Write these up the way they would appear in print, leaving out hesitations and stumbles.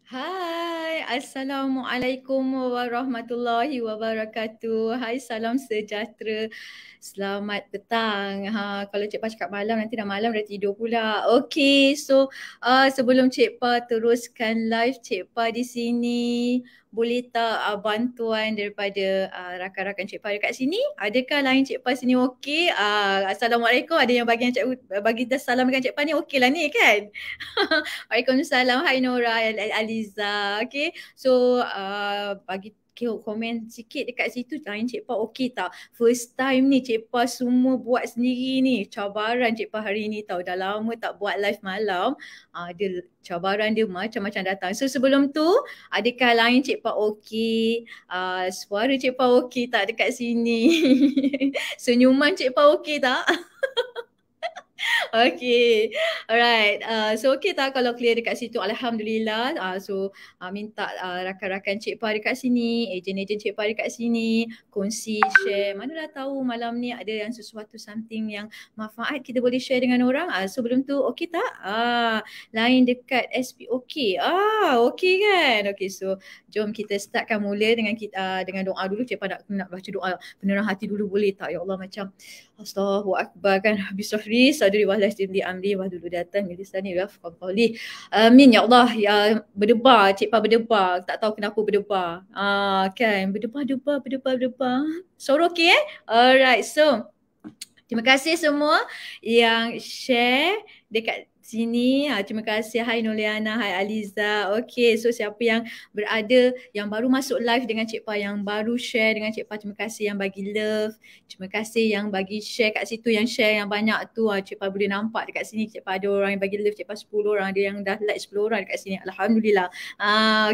Hai, Assalamualaikum warahmatullahi wabarakatuh. Hai, salam sejahtera. Selamat petang. Kalau Cik Pa cakap malam, nanti dah malam dah tidur pula. Okay, so sebelum Cik Pa teruskan live Cik Pa di sini, boleh tak bantuan daripada rakan-rakan Cik Pa dekat sini? Adakah lain Cik Pa sini okey? Assalamualaikum. Ada yang bagi salam dengan Cik Pa ni okey lah ni kan? Waalaikumsalam. Hai Nora, Aliza. Okay. So bagi komen sikit dekat situ. Lain Cik Pa okey tak? First time ni Cik Pa semua buat sendiri ni. Cabaran Cik Pa hari ni tau. Dah lama tak buat live malam. Dia cabaran dia macam-macam datang. So sebelum tu, adakah lain Cik Pa okey? Suara Cik Pa okey tak dekat sini? Senyuman Cik Pa okey tak? Okay, alright. So okay tak kalau clear dekat situ? Alhamdulillah. So minta rakan-rakan Cik Pa dekat sini, ejen-ejen Cik Pa dekat sini, kongsi, share. Mana dah tahu malam ni ada yang sesuatu something yang manfaat kita boleh share dengan orang. So belum tu okay tak? Lain dekat SP okay. Okay kan? Okay, so jom kita startkan mula dengan dengan doa dulu. Cik Pa nak baca doa penerang hati dulu, boleh tak? Ya Allah, macam Allahu Akbar kan. Bismillah, sadri wa lasdim di amri wa dulu datang milisani wa faqali. Amin ya Allah. Ya berdebar, Cik Pa berdebar. Tak tahu kenapa berdebar. Kan berdebar. Suara okey Alright. So terima kasih semua yang share dekat sini. Terima kasih. Hai Noliana, hai Aliza. Okay, so siapa yang berada, yang baru masuk live dengan Cik Pa, yang baru share dengan Cik Pa, terima kasih yang bagi love. Terima kasih yang bagi share kat situ, yang share yang banyak tu. Cik Pa boleh nampak dekat sini, Cik Pa ada orang yang bagi love, Cik Pa 10 orang, ada yang dah like 10 orang dekat sini. Alhamdulillah.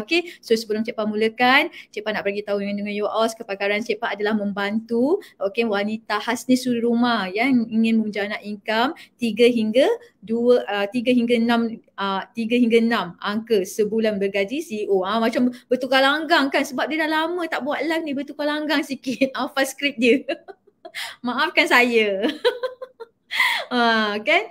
Okay, so sebelum Cik Pa mulakan, Cik Pa nak bagi tahu dengan you all, kepakaran Cik Pa adalah membantu wanita khasni suri rumah yang ingin menjana income 3 hingga 6 angka sebulan bergaji CEO. Macam bertukar langgang kan, sebab dia dah lama tak buat live ni, bertukar langgang sikit hafal skrip dia. Maafkan saya. Kan?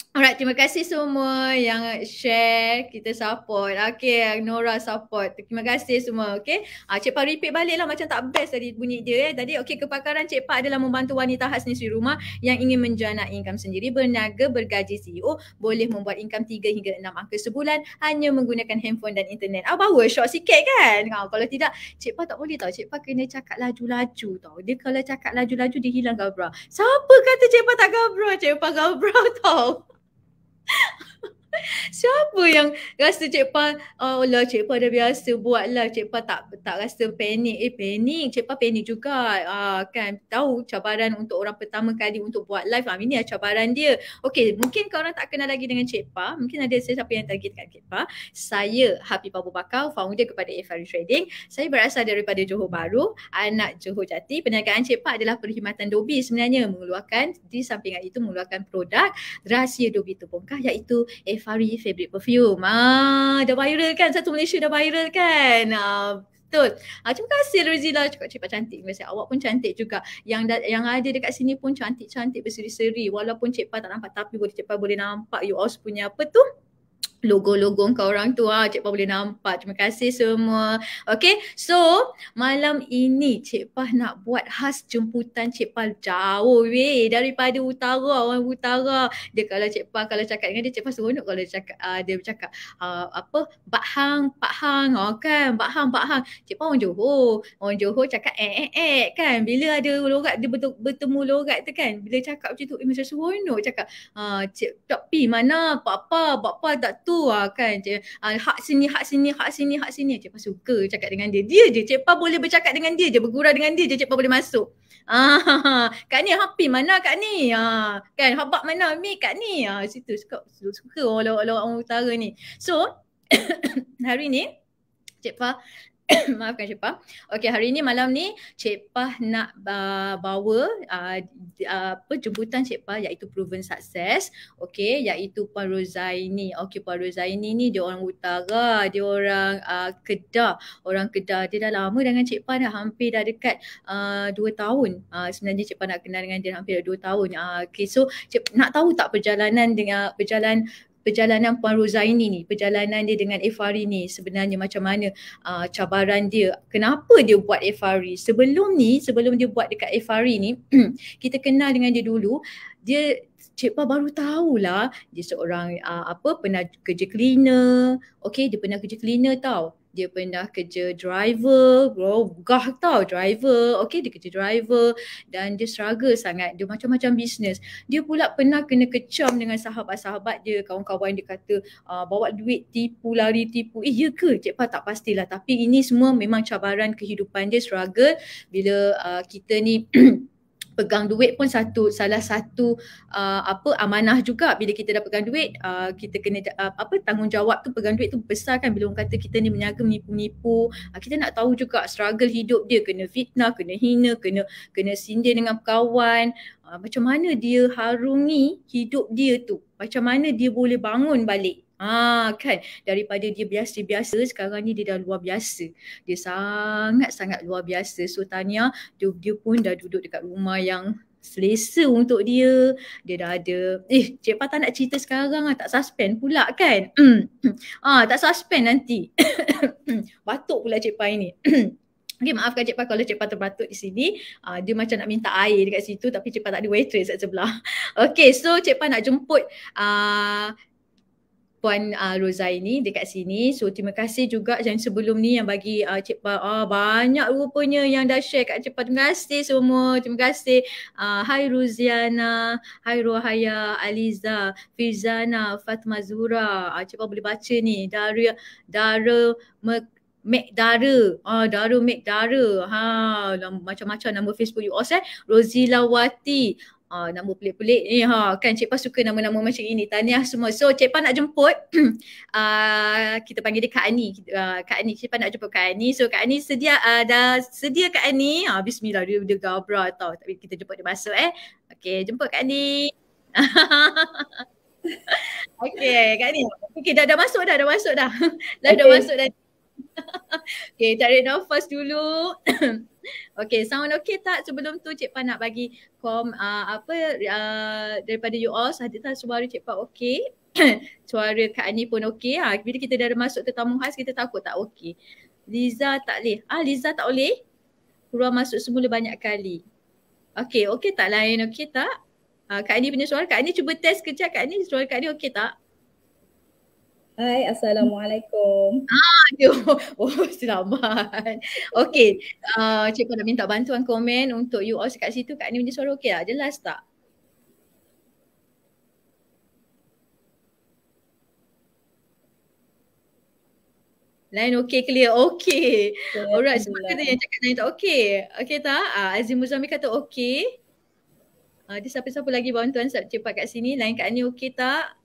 Alright, terima kasih semua yang share, kita support. Okay, Nora support. Terima kasih semua, okay. Cik Pa repeat balik lah, macam tak best tadi bunyi dia. Tadi, okay, kepakaran Cik Pa adalah membantu wanita khas negeri rumah yang ingin menjana income sendiri, berniaga, bergaji CEO, boleh membuat income 3 hingga 6 angka sebulan hanya menggunakan handphone dan internet. Power short sikit kan? Kalau tidak, Cik Pa tak boleh tau. Cik Pa kena cakap laju-laju tau. Dia kalau cakap laju-laju, dia hilang gabra. Siapa kata Cik Pa tak gabra? Cik Pa gabra tau. Siapa yang rasa Cik Pa, Allah Cik Pa dah biasa buat lah, Cik Pa tak rasa panik. Panik, Cik Pa panik juga. Kan, tahu cabaran untuk orang pertama kali untuk buat live. Ini adalah cabaran dia. Okay, mungkin korang tak kenal lagi dengan Cik Pa. Mungkin ada siapa yang target kat Cik Pa. Saya Habib Abu Bakar, founder kepada Efari Trading. Saya berasal daripada Johor Bahru, anak Johor Jati. Perniagaan Cik Pa adalah perkhidmatan dobi sebenarnya, mengeluarkan, di sampingan itu mengeluarkan produk rahsia dobi terbongkar iaitu Efari Fabric Perfume. Dah viral kan? Satu Malaysia dah viral kan? Betul. Terima kasih Rozila, cakap Cik Pa cantik. Terima kasih. Awak pun cantik juga. Yang ada dekat sini pun cantik-cantik, berseri-seri. Walaupun Cik Pa tak nampak, tapi Cik Pa boleh nampak you all punya apa tu? Logo-logo kau orang tu. Cik Pa boleh nampak. Terima kasih semua. Okay, so malam ini Cik Pa nak buat khas jemputan Cik Pa jauh daripada utara, orang utara. Dia kalau Cik Pa kalau cakap dengan dia, Cik Pa seronok kalau dia bercakap apa, Pak Hang kan, Pak Hang. Cik Pa orang Johor cakap kan. Bila ada logat dia bertemu logat tu kan, bila cakap macam tu macam seronok cakap. Cik tak pi mana Pak Pa tak tu kan. Hak sini. Cik Pa suka cakap dengan dia. Dia je Cik Pa boleh bercakap dengan dia je, bergurau dengan dia je, Cik Pa boleh masuk. Kak ni happy mana Kak ni? Kan habak mana Mi Kak ni? Situ suka orang utara ni. So hari ni Cik Pa maafkan Cik Pa. Okey, hari ni malam ni Cik Pa nak bawa jemputan Cik Pa iaitu proven success. Okey, iaitu Puan Rozaini. Okey, Puan Rozaini ni dia orang utara, dia orang Kedah. Orang Kedah. Dia dah lama dengan Cik Pa dah, hampir dah dekat 2 tahun. Sebenarnya Cik Pa nak kenal dengan dia hampir 2 tahun. Okey, so nak tahu tak perjalanan perjalanan Puan Rozaini ni, perjalanan dia dengan Efari ni sebenarnya macam mana cabaran dia, kenapa dia buat Efari. Sebelum dia buat dekat Efari ni, kita kenal dengan dia dulu, dia Cik Pa baru tahulah dia seorang pernah kerja cleaner. Okey, dia pernah kerja cleaner tau. Dia pernah kerja driver, gah tau driver. Okey, dia kerja driver dan dia struggle sangat. Dia macam-macam bisnes. Dia pula pernah kena kecam dengan sahabat-sahabat dia, kawan-kawan dia kata bawa duit tipu, lari tipu. Ya ke? Cik Pa tak pastilah. Tapi ini semua memang cabaran kehidupan dia, struggle bila kita ni pegang duit pun salah satu amanah juga. Bila kita dah pegang duit, kita kena tanggungjawab tu, pegang duit tu besar kan. Bila orang kata kita ni meniaga, menipu-nipu, kita nak tahu juga struggle hidup dia, kena fitnah, kena hina, kena sindir dengan kawan. Macam mana dia harungi hidup dia tu, macam mana dia boleh bangun balik. Kan, daripada dia biasa-biasa, sekarang ni dia dah luar biasa. Dia sangat-sangat luar biasa. So tahniah, dia pun dah duduk dekat rumah yang selesa untuk dia. Dia dah ada, Cik Pa tak nak cerita sekarang lah, tak suspend pula kan. Tak suspend nanti. Batuk pula Cik Pa ini. Okay, maafkan Cik Pa kalau Cik Pa terbatuk di sini. Dia macam nak minta air dekat situ tapi Cik Pa tak ada waitress kat sebelah. Okay, so Cik Pa nak jemput Puan Rozaini dekat sini. So terima kasih juga yang sebelum ni yang bagi Cik Pa banyak rupanya yang dah share kat Cik Pa. Terima kasih semua. Terima kasih. Hai Ruziana, hai Rohaya, Aliza, Firzana, Fatma Zura. Cik Pa boleh baca ni. Dara Mekdara. Macam-macam nama Facebook you all Rozila Wati. Nama pelik-pelik ni kan Cik Pa suka nama-nama macam ini. Tahniah semua. So Cik Pa nak jemput kita panggil dia Kak Ani. Kak Ani, Cik Pa nak jemput Kak Ani. So Kak Ani dah sedia Kak Ani. Bismillah, dia gabra tau. Tapi kita jemput dia masuk Okay, jemput Kak Ani. Okay, Kak Ani. Okay, dah masuk dah. Dah masuk dah. Masuk dah. Okay, tarik nafas dulu. Okay, sound okay tak? Sebelum tu Cik Pa nak bagi daripada you all. Ada tak suara Cik Pa okay? Suara Kak Ani pun okay. Bila kita dah masuk tetamu khas, kita takut tak okay. Liza tak boleh. Liza tak boleh? Keluar masuk semula banyak kali. Okay tak lain okay tak? Kak Ani punya suara. Kak Ani cuba test kejap. Kak Ani, suara Kak Ani okay tak? Hai, Assalamualaikum. Selamat. Okay, Cik Pa nak minta bantuan komen untuk you all kat situ. Kak Ni punya suara okey tak? Jelas tak? Lain okey, clear. Okey. Alright, sebab kata yang cakap lain tak okey. Okey tak? Azim Muzamil kata okey. Dia siapa-siapa lagi bantuan Cik Pa kat sini? Lain Kak Ni okey tak?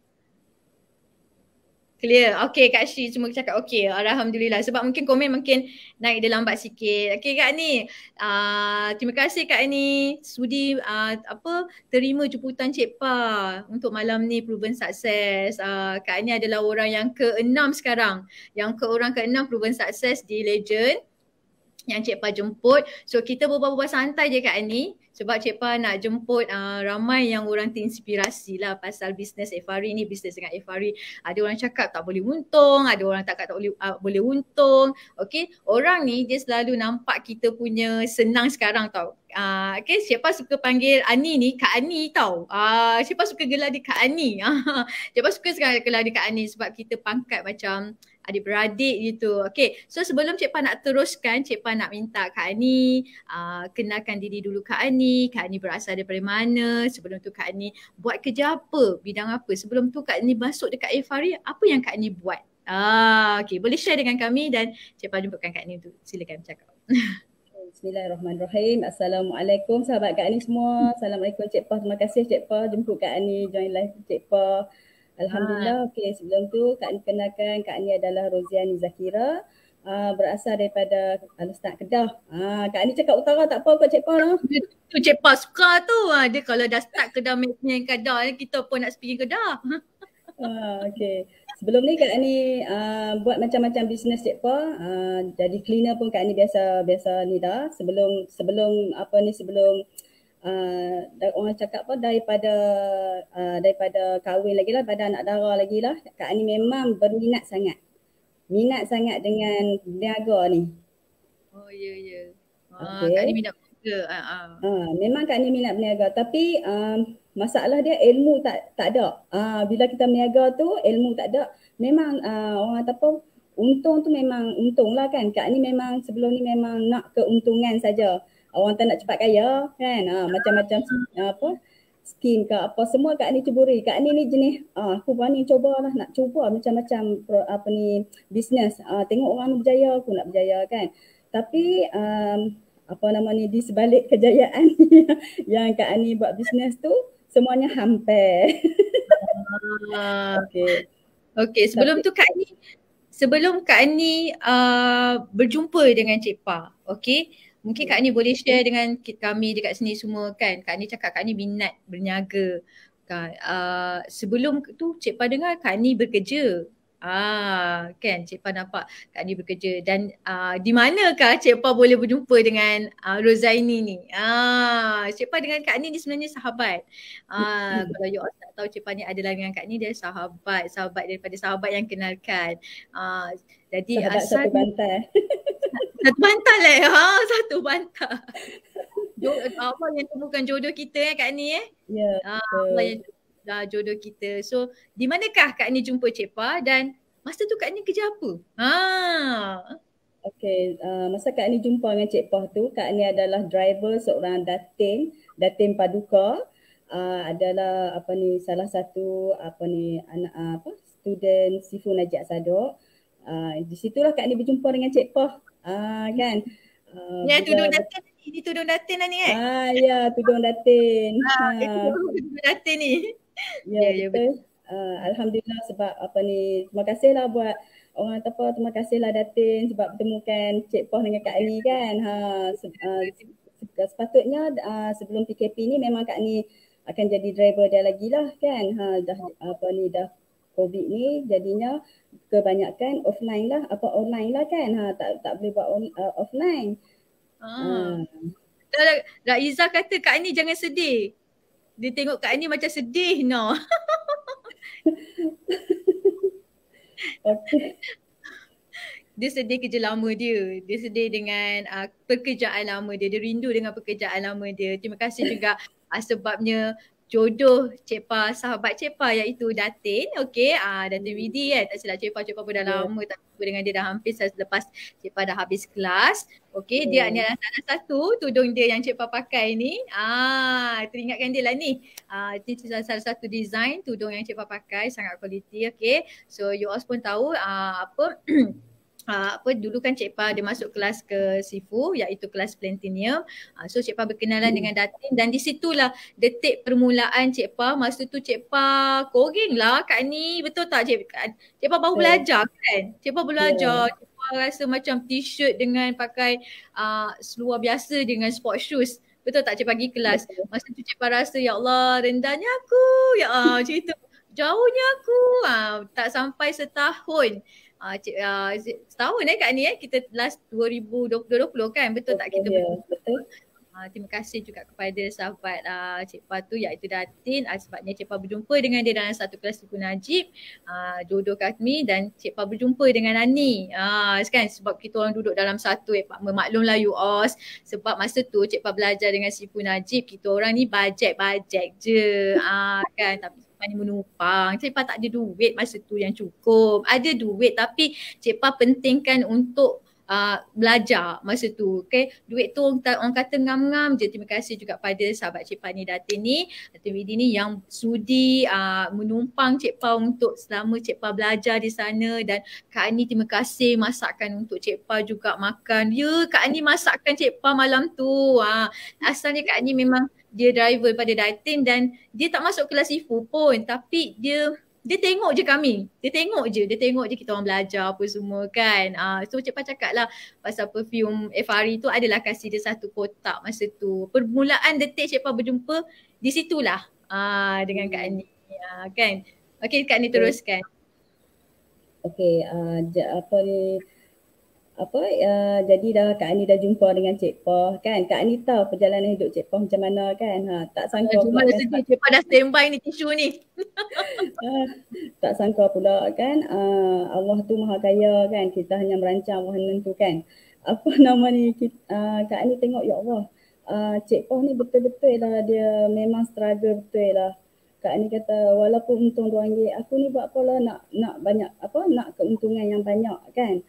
Clear. Okay, Kak Shi semua cakap okay. Alhamdulillah. Sebab mungkin komen naik dia lambat sikit. Okay Kak Ni. Terima kasih Kak Ni. Sudi terima jemputan Cik Pa untuk malam ni proven sukses. Kak Ni adalah orang yang ke-6 sekarang. Orang ke-6 proven sukses di Legend yang Cik Pa jemput. So kita berbual-bual santai je Kak Ni. Sebab Cik Pa nak jemput ramai yang orang terinspirasi lah pasal bisnes Efari ni, bisnes dengan Efari. Ada orang cakap tak boleh untung, ada orang cakap tak boleh untung. Okay, orang ni dia selalu nampak kita punya senang sekarang tau. Okay, Cik Pa suka panggil Ani ni Kak Ani tau. Cik Pa suka gelar dia Kak Ani. Cik Pa suka sekali gelar dia Kak Ani sebab kita pangkat macam adik-beradik gitu. Okay, so sebelum Cik Pa nak teruskan, Cik Pa nak minta Kak Ani kenalkan diri dulu Kak Ani. Kak Ani berasal daripada mana? Sebelum tu Kak Ani buat kerja apa? Bidang apa? Sebelum tu Kak Ani masuk dekat Efari, apa yang Kak Ani buat? Okay, boleh share dengan kami dan Cik Pa jemputkan Kak Ani tu. Silakan bercakap. Bismillahirrahmanirrahim. Assalamualaikum sahabat Kak Ani semua. Assalamualaikum Cik Pa. Terima kasih Cik Pa jemput Kak Ani join live Cik Pa. Alhamdulillah. Okay, sebelum tu Kak Ani kenalkan, Kak Ani adalah Roziani Zakira. Berasal daripada Alustad Kedah. Kak Ani cakap utara tak apa kot Cik Pa lah. Tu Cik Pa suka tu. Dia kalau dah start Kedah main Kedah, kita pun nak speaking Kedah. Okay. Sebelum ni Kak Ani buat macam-macam bisnes Cik Pa. Jadi cleaner pun Kak Ani biasa ni dah. Sebelum orang cakap apa daripada kahwin lagi lah, pada anak dara lagi lah. Kak Ani memang berminat sangat. Minat sangat dengan berniaga ni. Oh ya ya. Kak ni Okey. minat juga. Memang Kak Ni minat berniaga, tapi masalah dia ilmu tak ada. Bila kita berniaga tu ilmu tak ada. Memang orang kata apa, untung tu memang untung lah kan. Kak Ni memang sebelum ni memang nak keuntungan saja. Orang tak nak cepat kaya kan. Macam-macam apa skim ke apa semua Kak Ni ceburi. Kak Ni ni jenis aku berani cubalah, nak cuba macam-macam apa ni bisnes. Tengok orang ni berjaya, aku nak berjaya kan. Tapi apa nama ni, di sebalik kejayaan yang Kak Ani buat bisnes tu semuanya hampir. Okey. Okey, sebelum Tapi tu sebelum Kak Ni berjumpa dengan Cik Pa, okey? Mungkin Kak Ni boleh share dengan kami dekat sini semua kan. Kak Ni cakap Kak Ni minat berniaga. Kan, sebelum tu Cik Pa dengar Kak Ni bekerja. Kan Cik Pa nampak Kak Ni bekerja, dan di manakah Cik Pa boleh berjumpa dengan Rozaini ni? Cik Pa dengan Kak Ni sebenarnya sahabat. Kalau you all tak tahu, Cik Pa ni adalah dengan Kak Ni dia sahabat daripada sahabat yang kenalkan. Jadi sahabat asal satu bantal. satu bantal satu bantal. Allah yang temukan jodoh kita Kak Ni Ya, Allah betul. yang jodoh kita. So di manakah Kak Ni jumpa Cik Pa, dan masa tu Kak Ni kerja apa? Okey, masa Kak Ni jumpa dengan Cik Pah tu, Kak Ni adalah driver seorang Datin Paduka. Adalah apa ni, salah satu apa ni anak apa student Sifu Najib Sadok. Di situlah Kak Ni berjumpa dengan Cik Pah. Kan. Ya, tudung Datin ni. Ini tudung Datin lah ni Ya, tudung Datin. Tudung Datin ni. Ya, betul. Alhamdulillah sebab apa ni, terima kasihlah buat orang kata apa, terima kasihlah Datin sebab bertemukan Cik Poh dengan Kak Ni kan. Sepatutnya sebelum PKP ni memang Kak Ni akan jadi driver dia lagi lah kan. Dah apa ni, dah COVID ni jadinya kebanyakan offline lah, online lah kan. Tak boleh buat offline. Raiza kata Kak Ni jangan sedih. Dia tengok Kak Ni macam sedih Okay. Dia sedih kerja lama dia. Dia sedih dengan pekerjaan lama dia. Dia rindu dengan pekerjaan lama dia. Terima kasih juga sebabnya jodoh Cik Pa, sahabat Cik Pa iaitu Datin. Okey, Datin Widi kan. Tak silap Cik Pa pun dah lama tak jumpa dengan dia, dah hampir selepas Cik Pa dah habis kelas. Okey, dia ni adalah salah satu tudung dia yang Cik Pa pakai ni. Teringatkan dia lah ni. Ini salah satu design tudung yang Cik Pa pakai, sangat kualiti. Okey, so you all pun tahu dulu kan Cik Pa dia masuk kelas ke Sifu iaitu kelas Platinum. So Cik Pa berkenalan dengan Datin, dan di situlah detik permulaan Cik Pa. Masa tu Cik Pa koreng lah Kak Ni, betul tak Cik Pa baru belajar kan? Cik Pa belajar, Cik Pa rasa macam t-shirt dengan pakai seluar biasa dengan sport shoes. Betul tak Cik Pa pergi kelas? Masa tu Cik Pa rasa ya Allah rendahnya aku, ya Allah macam itu. Jauhnya aku, tak sampai setahun. Setahun Kak Ni kita last 2020 kan, betul tak kita berjumpa. Terima kasih juga kepada sahabat Cik Pa tu iaitu Datin, sebabnya Cik Pa berjumpa dengan dia dalam satu kelas Tuku Najib, jodoh kami, dan Cik Pa berjumpa dengan Ani kan, sebab kita orang duduk dalam satu apartmen. Maklumlah you all, sebab masa tu Cik Pa belajar dengan Sifu Najib, kita orang ni bajet je kan, tapi ni menumpang. Cik Pa tak ada duit masa tu yang cukup. Ada duit tapi Cik Pa pentingkan untuk belajar masa tu. Okay. Duit tu orang kata ngam-ngam je. Terima kasih juga pada sahabat Cik Pa ni, Datin Widi ni yang sudi menumpang Cik Pa untuk selama Cik Pa belajar di sana. Dan Kak Ani terima kasih masakkan untuk Cik Pa juga makan. Ya, Kak Ani masakkan Cik Pa malam tu. Asalnya Kak Ani memang dia driver pada Datin, dan dia tak masuk kelas Sifu pun, tapi dia tengok je kami. Dia tengok je kita orang belajar apa semua kan. So Cik Pa cakap lah pasal perfume FRE tu, adalah kasih dia satu kotak masa tu. Permulaan detik Cik Pa berjumpa di situlah dengan Kak Ani kan. Okey Kak Ani teruskan. Okey, apa ni, jadi dah Kak Ani dah jumpa dengan Cik Pah kan. Kak Ani tahu perjalanan hidup Cik Pah macam mana kan. Tak sangka Cuma pula dah kan sedih, Cik Pah dah standby ni tisu ni. ah, tak sangka pula kan Allah tu Maha Kaya kan. Kita hanya merancang, Allah menentukan. Apa nama ni Kak Ani tengok ya Allah. Cik Pah ni betul-betul lah dia memang struggle betul lah. Kak Ani kata walaupun untung RM2, aku ni buat apalah nak banyak nak keuntungan yang banyak kan.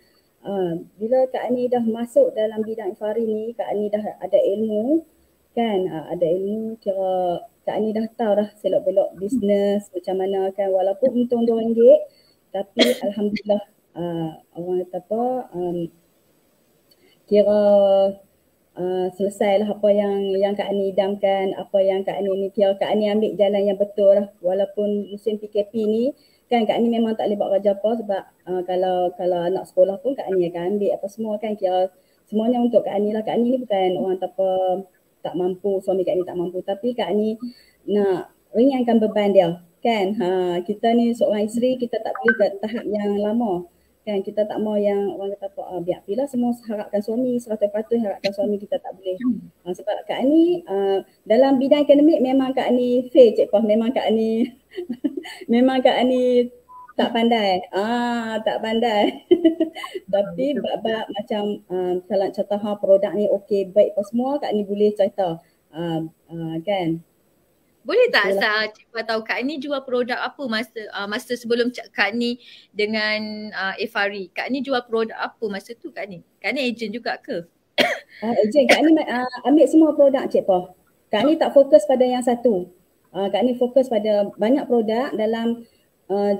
Bila Kak Ani dah masuk dalam bidang Ifari ni, Kak Ani dah ada ilmu kan, ada ilmu kira Kak Ani dah tahu dah selok-belok bisnes macam mana kan, walaupun untung RM2 tapi alhamdulillah orang kata apa kira selesailah apa yang Kak Ani idamkan, apa yang Kak Ani ni kira Kak Ani ambil jalan yang betul lah walaupun musim PKP ni kan Kak Ani memang tak boleh buat kerja apa sebab kalau anak sekolah pun Kak Ani akan ambil apa semua kan kira semuanya untuk Kak Ani lah. Kak Ani ni bukan orang tak mampu, suami Kak Ani tak mampu tapi Kak Ani nak ringankan beban dia kan. Kita ni seorang isteri kita tak boleh ke tahap yang lama kan, kita tak mau yang orang kata apa biar pilih semua harapkan suami 100% harapkan suami, kita tak boleh. Sebab Kak Ani dalam bidang akademik memang Kak Ani fail Cik Pah, memang Kak Ani memang Kak Ani tak pandai. Tak pandai. Tapi bab macam kalau contoh produk ni okey baik apa semua Kak Ani boleh cerita. Kan. Boleh tak Cik Pah tahu Kak Ni jual produk apa masa sebelum Kak Ni dengan Ifari? Kak Ni jual produk apa masa tu Kak Ni? Kak Ni ejen juga ke? Ejen. Kak Ni ambil semua produk Cik Pah. Kak Ni tak fokus pada yang satu. Kak Ni fokus pada banyak produk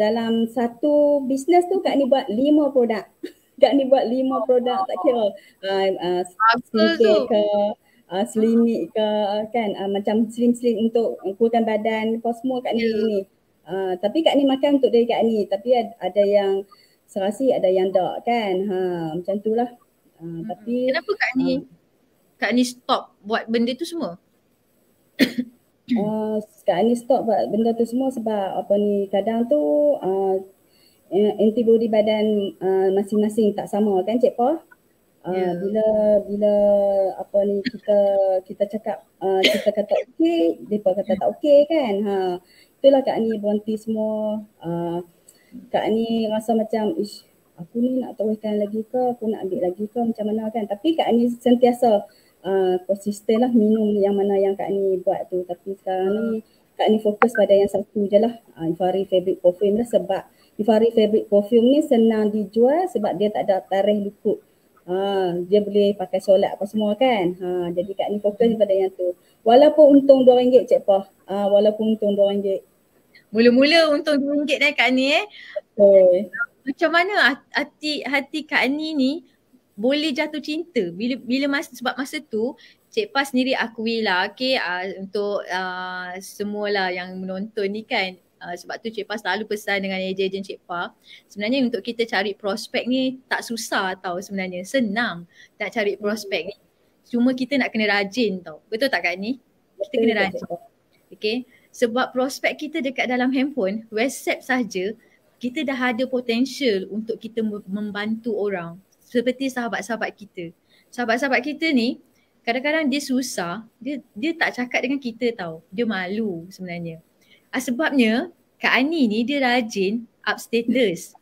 dalam satu bisnes tu Kak Ni buat 5 produk. Kak Ni buat 5 produk tak kira skincare ke slimik ke kan macam slim untuk kurangkan badan apa semua Kak Ni ni. Tapi Kak Ni makan untuk diri Kak Ni tapi ada yang serasi ada yang tak kan. Macam tu lah. Tapi kenapa Kak Ni stop buat benda tu semua? Kak Ni stop buat benda tu semua sebab apa ni kadang tu antibody badan masing-masing tak sama kan Cik Pah. Bila apa ni kita cakap kita kata okey, depa kata tak okey kan. Itulah Kak Ni berhenti semua. Kak Ni rasa macam aku ni nak teruskan lagi ke, aku nak ambil lagi ke macam mana kan. Tapi Kak Ni sentiasa konsisten lah minum yang mana yang Kak Ni buat tu. Tapi sekarang ni Kak Ni fokus pada yang satu je lah, Ifari Fabric Perfume lah. Sebab Ifari Fabric Perfume ni senang dijual sebab dia tak ada tarikh luput. Dia boleh pakai solat apa semua kan. Jadi Kak Ni fokus pada yang tu. Walaupun untung RM2 Cik Pah. Walaupun untung RM2. Mula-mula untung RM2 Kak Ni Betul. Macam mana hati Kak ni boleh jatuh cinta bila sebab masa tu Cik Pah sendiri akui lah untuk semualah yang menonton ni kan. Sebab tu Cik Pah selalu pesan dengan ejen-ejen Cik Pah, sebenarnya untuk kita cari prospek ni tak susah tau sebenarnya, senang nak cari prospek ni. Cuma kita nak kena rajin tau. Betul tak Kak Ni? Kita kena rajin. Okay. Sebab prospek kita dekat dalam handphone, WhatsApp saja, kita dah ada potensial untuk kita membantu orang. Seperti sahabat-sahabat kita. Sahabat-sahabat kita ni, kadang-kadang dia susah, dia tak cakap dengan kita tau. Dia malu sebenarnya. Sebabnya Kak Ani ni dia rajin up status.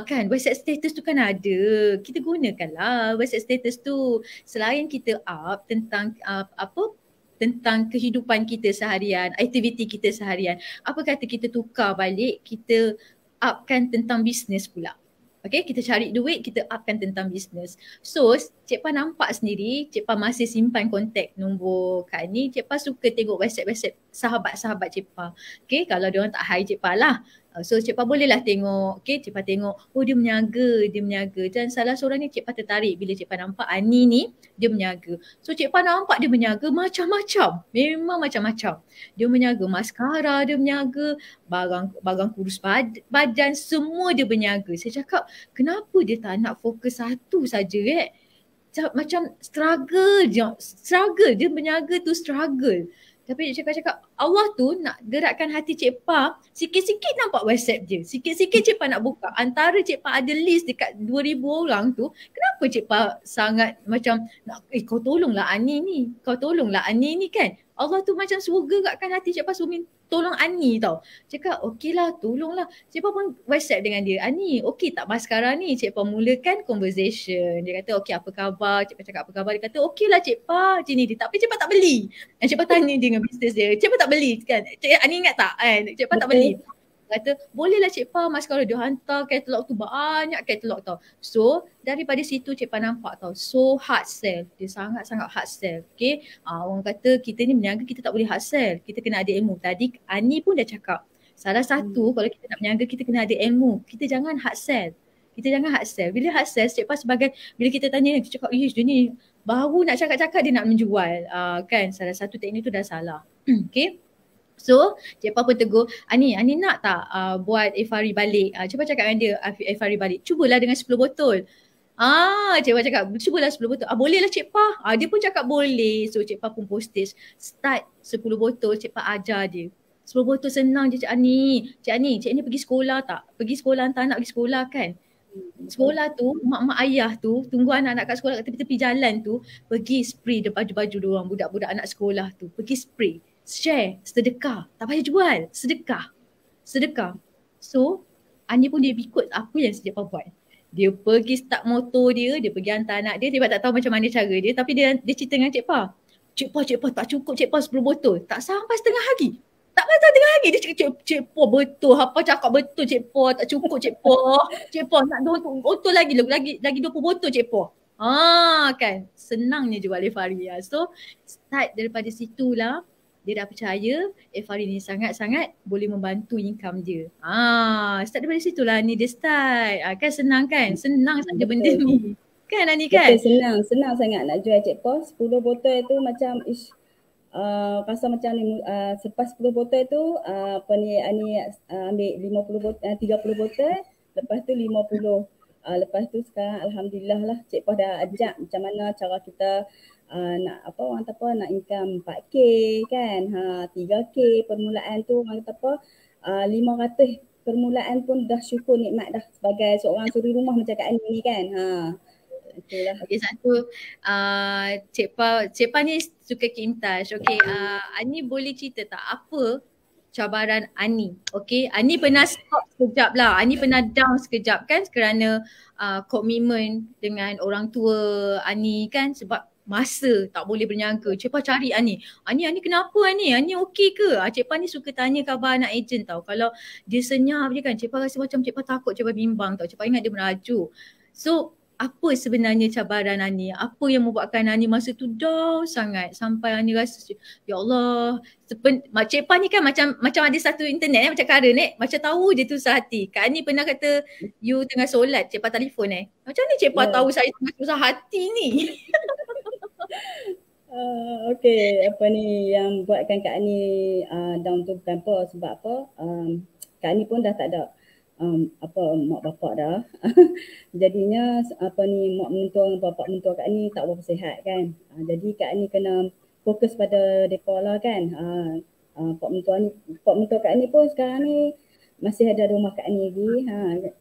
Kan WhatsApp status tu kan ada. Kita gunakanlah WhatsApp status tu. Selain kita up tentang tentang kehidupan kita seharian, aktiviti kita seharian. Apa kata kita tukar balik, kita upkan tentang bisnes pula. Okay, kita cari duit, kita upkan tentang bisnes. So, Cik Pah nampak sendiri, Cik Pah masih simpan kontak nombor Kak Ni. Cik Pah suka tengok WhatsApp sahabat-sahabat Cik Pah. Okay, kalau diorang tak hi Cik Pah lah. So Cik Pah bolehlah tengok, okay, Cik Pah tengok, oh dia berniaga. Dan salah seorang ni Cik Pah tertarik bila Cik Pah nampak Ani ni dia berniaga. So Cik Pah nampak dia berniaga macam-macam, memang macam-macam. Dia berniaga maskara, dia berniaga barang kurus badan, semua dia berniaga. Saya cakap, kenapa dia tak nak fokus satu saja macam struggle dia berniaga tu struggle. Tapi dia cakap Allah tu nak gerakkan hati Cik Pa, sikit-sikit nampak WhatsApp je. Sikit-sikit Cik Pa nak buka. Antara Cik Pa ada list dekat 2,000 orang tu, kenapa Cik Pa sangat macam nak, kau tolonglah Ani ni. Kau tolonglah Ani ni kan. Allah tu macam suruh gerakkan hati Cik Pa suruh tolong Ani tau. Cakap okey lah, tolonglah. Cik Pa pun WhatsApp dengan dia. Ani, okey tak maskara ni? Cik Pa mulakan conversation. Dia kata okey apa khabar? Cik Pa cakap apa khabar? Dia kata okey lah Cik Pa. Macam ni dia. Tapi Cik Pa tak beli. Dan Cik Pa tanya dia dengan bisnes dia. Cik Pa tak beli kan? Ani ingat tak kan? Cik Pa tak beli. Kata bolehlah Cik Pa, maskara dia hantar katalog tu, banyak katalog tau. So daripada situ Cik Pa nampak tau, so hard sell. Dia sangat-sangat hard sell. Okay, orang kata kita ni berniaga kita tak boleh hard sell. Kita kena ada ilmu. Tadi Ani pun dah cakap, salah satu kalau kita nak berniaga kita kena ada ilmu. Kita jangan hard sell. Kita jangan hard sell. Bila hard sell, Cik Pa sebagai, bila kita tanya, kita cakap, dia ni baru nak cakap-cakap dia nak menjual. Kan, salah satu teknik tu dah salah. Okay. So, Cik Pa pun tegur, Ani nak tak buat Efari balik? Cik Pa cakap dengan dia, Efari balik. Cubalah dengan 10 botol. Cik Pa cakap, cubalah 10 botol. Boleh lah Cik Pa. Dia pun cakap boleh. So, Cik Pa pun postage. Start 10 botol, Cik Pa ajar dia. 10 botol senang je Cik Ani. Cik Ani pergi sekolah tak? Pergi sekolah, hantar anak pergi sekolah kan? Sekolah tu, mak-mak ayah tu tunggu anak-anak kat sekolah kat tepi-tepi jalan tu, pergi spray dia baju-baju diorang, budak-budak anak sekolah tu. Pergi spray. Share, sedekah. Tak payah jual, sedekah. So, Ani pun dia ikut apa yang Cik Pa buat. Dia pergi start motor dia pergi hantar anak dia tak tahu macam mana cara dia, tapi dia cerita dengan Cik Pa. Cik Pa tak cukup Cik Pa 10 botol. Tak sampai setengah hari. Tak pasal tengah hari dia cakap Cik Pa betul. Apa cakap betul Cik Pa, tak cukup Cik Pa. Cik Pa nak 20 botol lagi 20 botol Cik Pa. Kan senangnya jual Efari. So start daripada situlah dia dah percaya Efari ni sangat-sangat boleh membantu income dia. Start daripada situlah ni dia start. Kan senang kan? Senang saja benda ni. Kan Ani kan? Betul, senang sangat nak jual Cik Pa. 10 botol tu macam rasa macam ni, selepas 10 botol tu Ani ambil 50 botol, 30 botol, lepas tu 50. Lepas tu sekarang alhamdulillah lah Cik Pa dah ajak macam mana cara kita nak orang kata apa, nak income 4K kan, 3K permulaan tu orang kata apa, 500 permulaan pun dah syukur nikmat dah sebagai seorang suri rumah macam Kak Ani ni kan. Itulah. Okay, satu Cik Pa ni suka kintas. Okay, Ani boleh cerita tak apa cabaran Ani? Okay, Ani pernah stop sekejap lah. Ani pernah down sekejap kan kerana komitmen dengan orang tua Ani kan, sebab masa tak boleh berniaga. Cik Pa cari Ani. Ani kenapa Ani? Ani okey ke? Cik Pa ni suka tanya khabar anak ejen tau. Kalau dia senyap je kan, Cik Pa rasa macam Cik Pa takut, Cik Pa bimbang tau. Cik Pa ingat dia merajuk. So, apa sebenarnya cabaran Ani? Apa yang membuatkan Ani masa tu down sangat sampai Ani rasa, ya Allah, Cik Pa ni kan macam ada satu internet macam Karen macam tahu je tu sehati. Kak Ani pernah kata you tengah solat, Cik Pa telefon macam ni Cik Pa tahu saya tengah susah hati ni? Okay, apa ni yang buatkan Kak Ani down tu bukan apa, sebab apa, Kak Ani pun dah tak ada mak bapak dah. Jadinya apa ni, mak mentua bapak mentua Kak Ani tak berapa sihat kan. Jadi Kak Ani kena fokus pada depa lah kan. Pak mentua Kak Ani pun sekarang ni masih ada rumah Kak Ani lagi.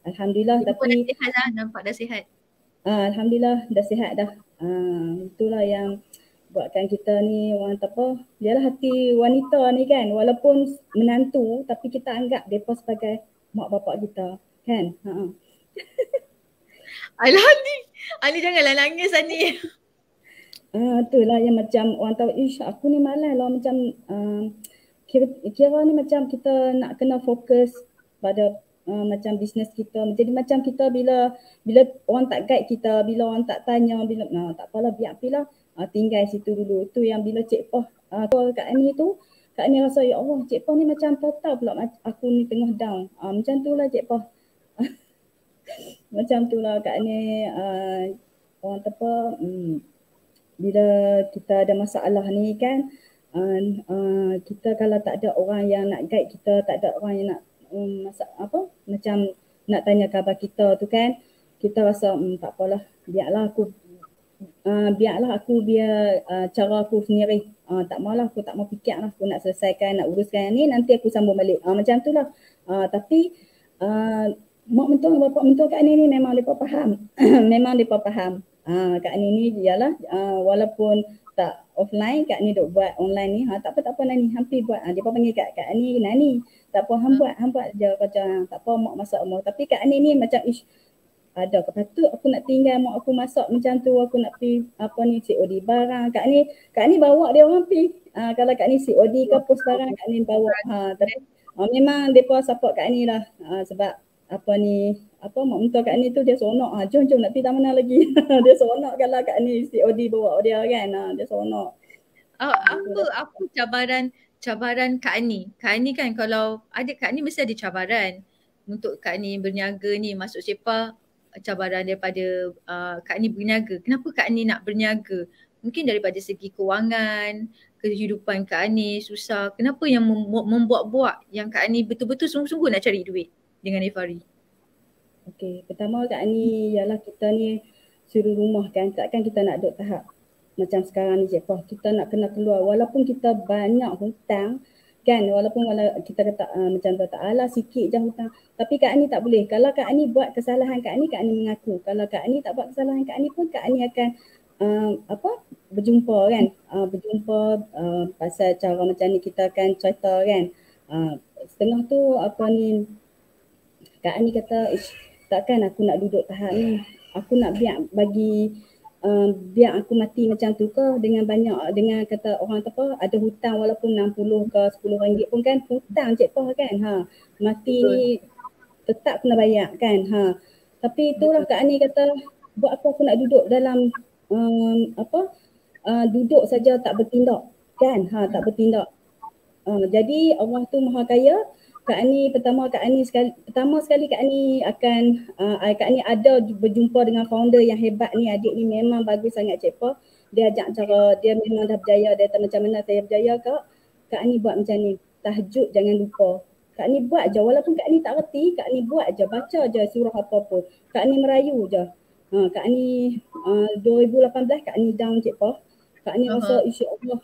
Alhamdulillah. Dia pun dah sihat lah, nampak dah sihat. Alhamdulillah dah sihat dah. Itulah yang buatkan kita ni orang apa, dialah hati wanita ni kan, walaupun menantu tapi kita anggap depa sebagai mak bapak kita kan. Alah Ani janganlah nangis Ani. Itulah yang macam orang tahu, aku ni malas lah macam kira ni macam kita nak kena fokus pada macam bisnes kita. Jadi macam kita bila orang tak guide kita, bila orang tak tanya, bila tak apalah biar apilah, tinggal situ dulu. Itu yang bila Cik Pa Kak Ani tu, Kak Ani rasa ya Allah, Cik Pa ni macam total pula aku ni tengah down. Macam tu lah Cik Pa. Macam tu lah Kak Ani, orang apa, bila kita ada masalah ni kan, kita kalau tak ada orang yang nak guide kita, tak ada orang yang nak macam nak tanya khabar kita tu kan, kita rasa tak apalah, biar cara aku sendiri Tak maulah, aku tak mau fikir lah, aku nak selesaikan, nak uruskan ni, nanti aku sambung balik. Macam tu lah. Tapi mak mentua, bapak mentua Kak Ani ni memang mereka faham. Memang mereka faham. Kak Ani ni ialah walaupun tak offline, Kak Ani duk buat online ni. Tak apa Nani, hampir buat. Dia panggil Kak Ani Nani. Tak apa, hang buat je kerja. Tak apa mak masak rumah. Tapi Kak Ani ni macam ada ke patut aku nak tinggal mak aku masak macam tu, aku nak pergi apa ni COD barang. Kak ni bawa dia orang pergi. Kalau Kak ni COD ke post barang, Kak ni bawa. Tapi memang depa support Kak ni lah. Sebab apa ni, apa mak mentua Kak ni tu dia seronok. Jom nak pergi tak mana lagi. Dia seronok kalau Kak ni COD bawa dia kan. Dia seronok. Apa cabaran Kak Ani? Kak Ani kan kalau ada Kak Ani mesti ada cabaran. Untuk Kak Ani berniaga ni masuk Cepa, cabaran daripada Kak Ani berniaga. Kenapa Kak Ani nak berniaga? Mungkin daripada segi kewangan, kehidupan Kak Ani susah. Kenapa yang membuat-buat yang Kak Ani betul-betul sungguh-sungguh nak cari duit dengan Efari? Okey, pertama Kak Ani ialah kita ni suruh rumah kan. Takkan kita nak duduk tahap macam sekarang ni Cepa. Kita nak kena keluar walaupun kita banyak hutang kan, walaupun kita kata macam tu tak alah sikit je hutang. Tapi Kak Ani tak boleh. Kalau Kak Ani buat kesalahan Kak Ani mengaku. Kalau Kak Ani tak buat kesalahan Kak Ani pun Kak Ani akan berjumpa kan. Berjumpa pasal cara macam ni kita akan cerita kan. Setengah tu apa ni Kak Ani kata takkan aku nak duduk tahap ni. Aku nak biar aku mati macam tu ke dengan kata orang tu apa ada hutang walaupun 60 ke 10 ringgit pun kan hutang Cepa kan. Mati ni tetap kena bayar kan. Tapi itulah Kak Ani kata buat apa aku nak duduk dalam duduk saja tak bertindak kan. Tak bertindak. Jadi Allah tu Maha Kaya. Kak Ani pertama sekali Kak Ani akan Kak Ani ada berjumpa dengan founder yang hebat ni. Adik ni memang bagus sangat Cepa. Dia ajak cara dia memang dah berjaya. Dia tahu macam mana saya berjaya Kak Ani buat macam ni. Tahajud jangan lupa. Kak Ani buat je walaupun Kak Ani tak reti, Kak Ani buat je, baca je surah apa-apa. Kak Ani merayu je. Kak Ani 2018 Kak Ani down Cepa. Kak Ani rasa insya-Allah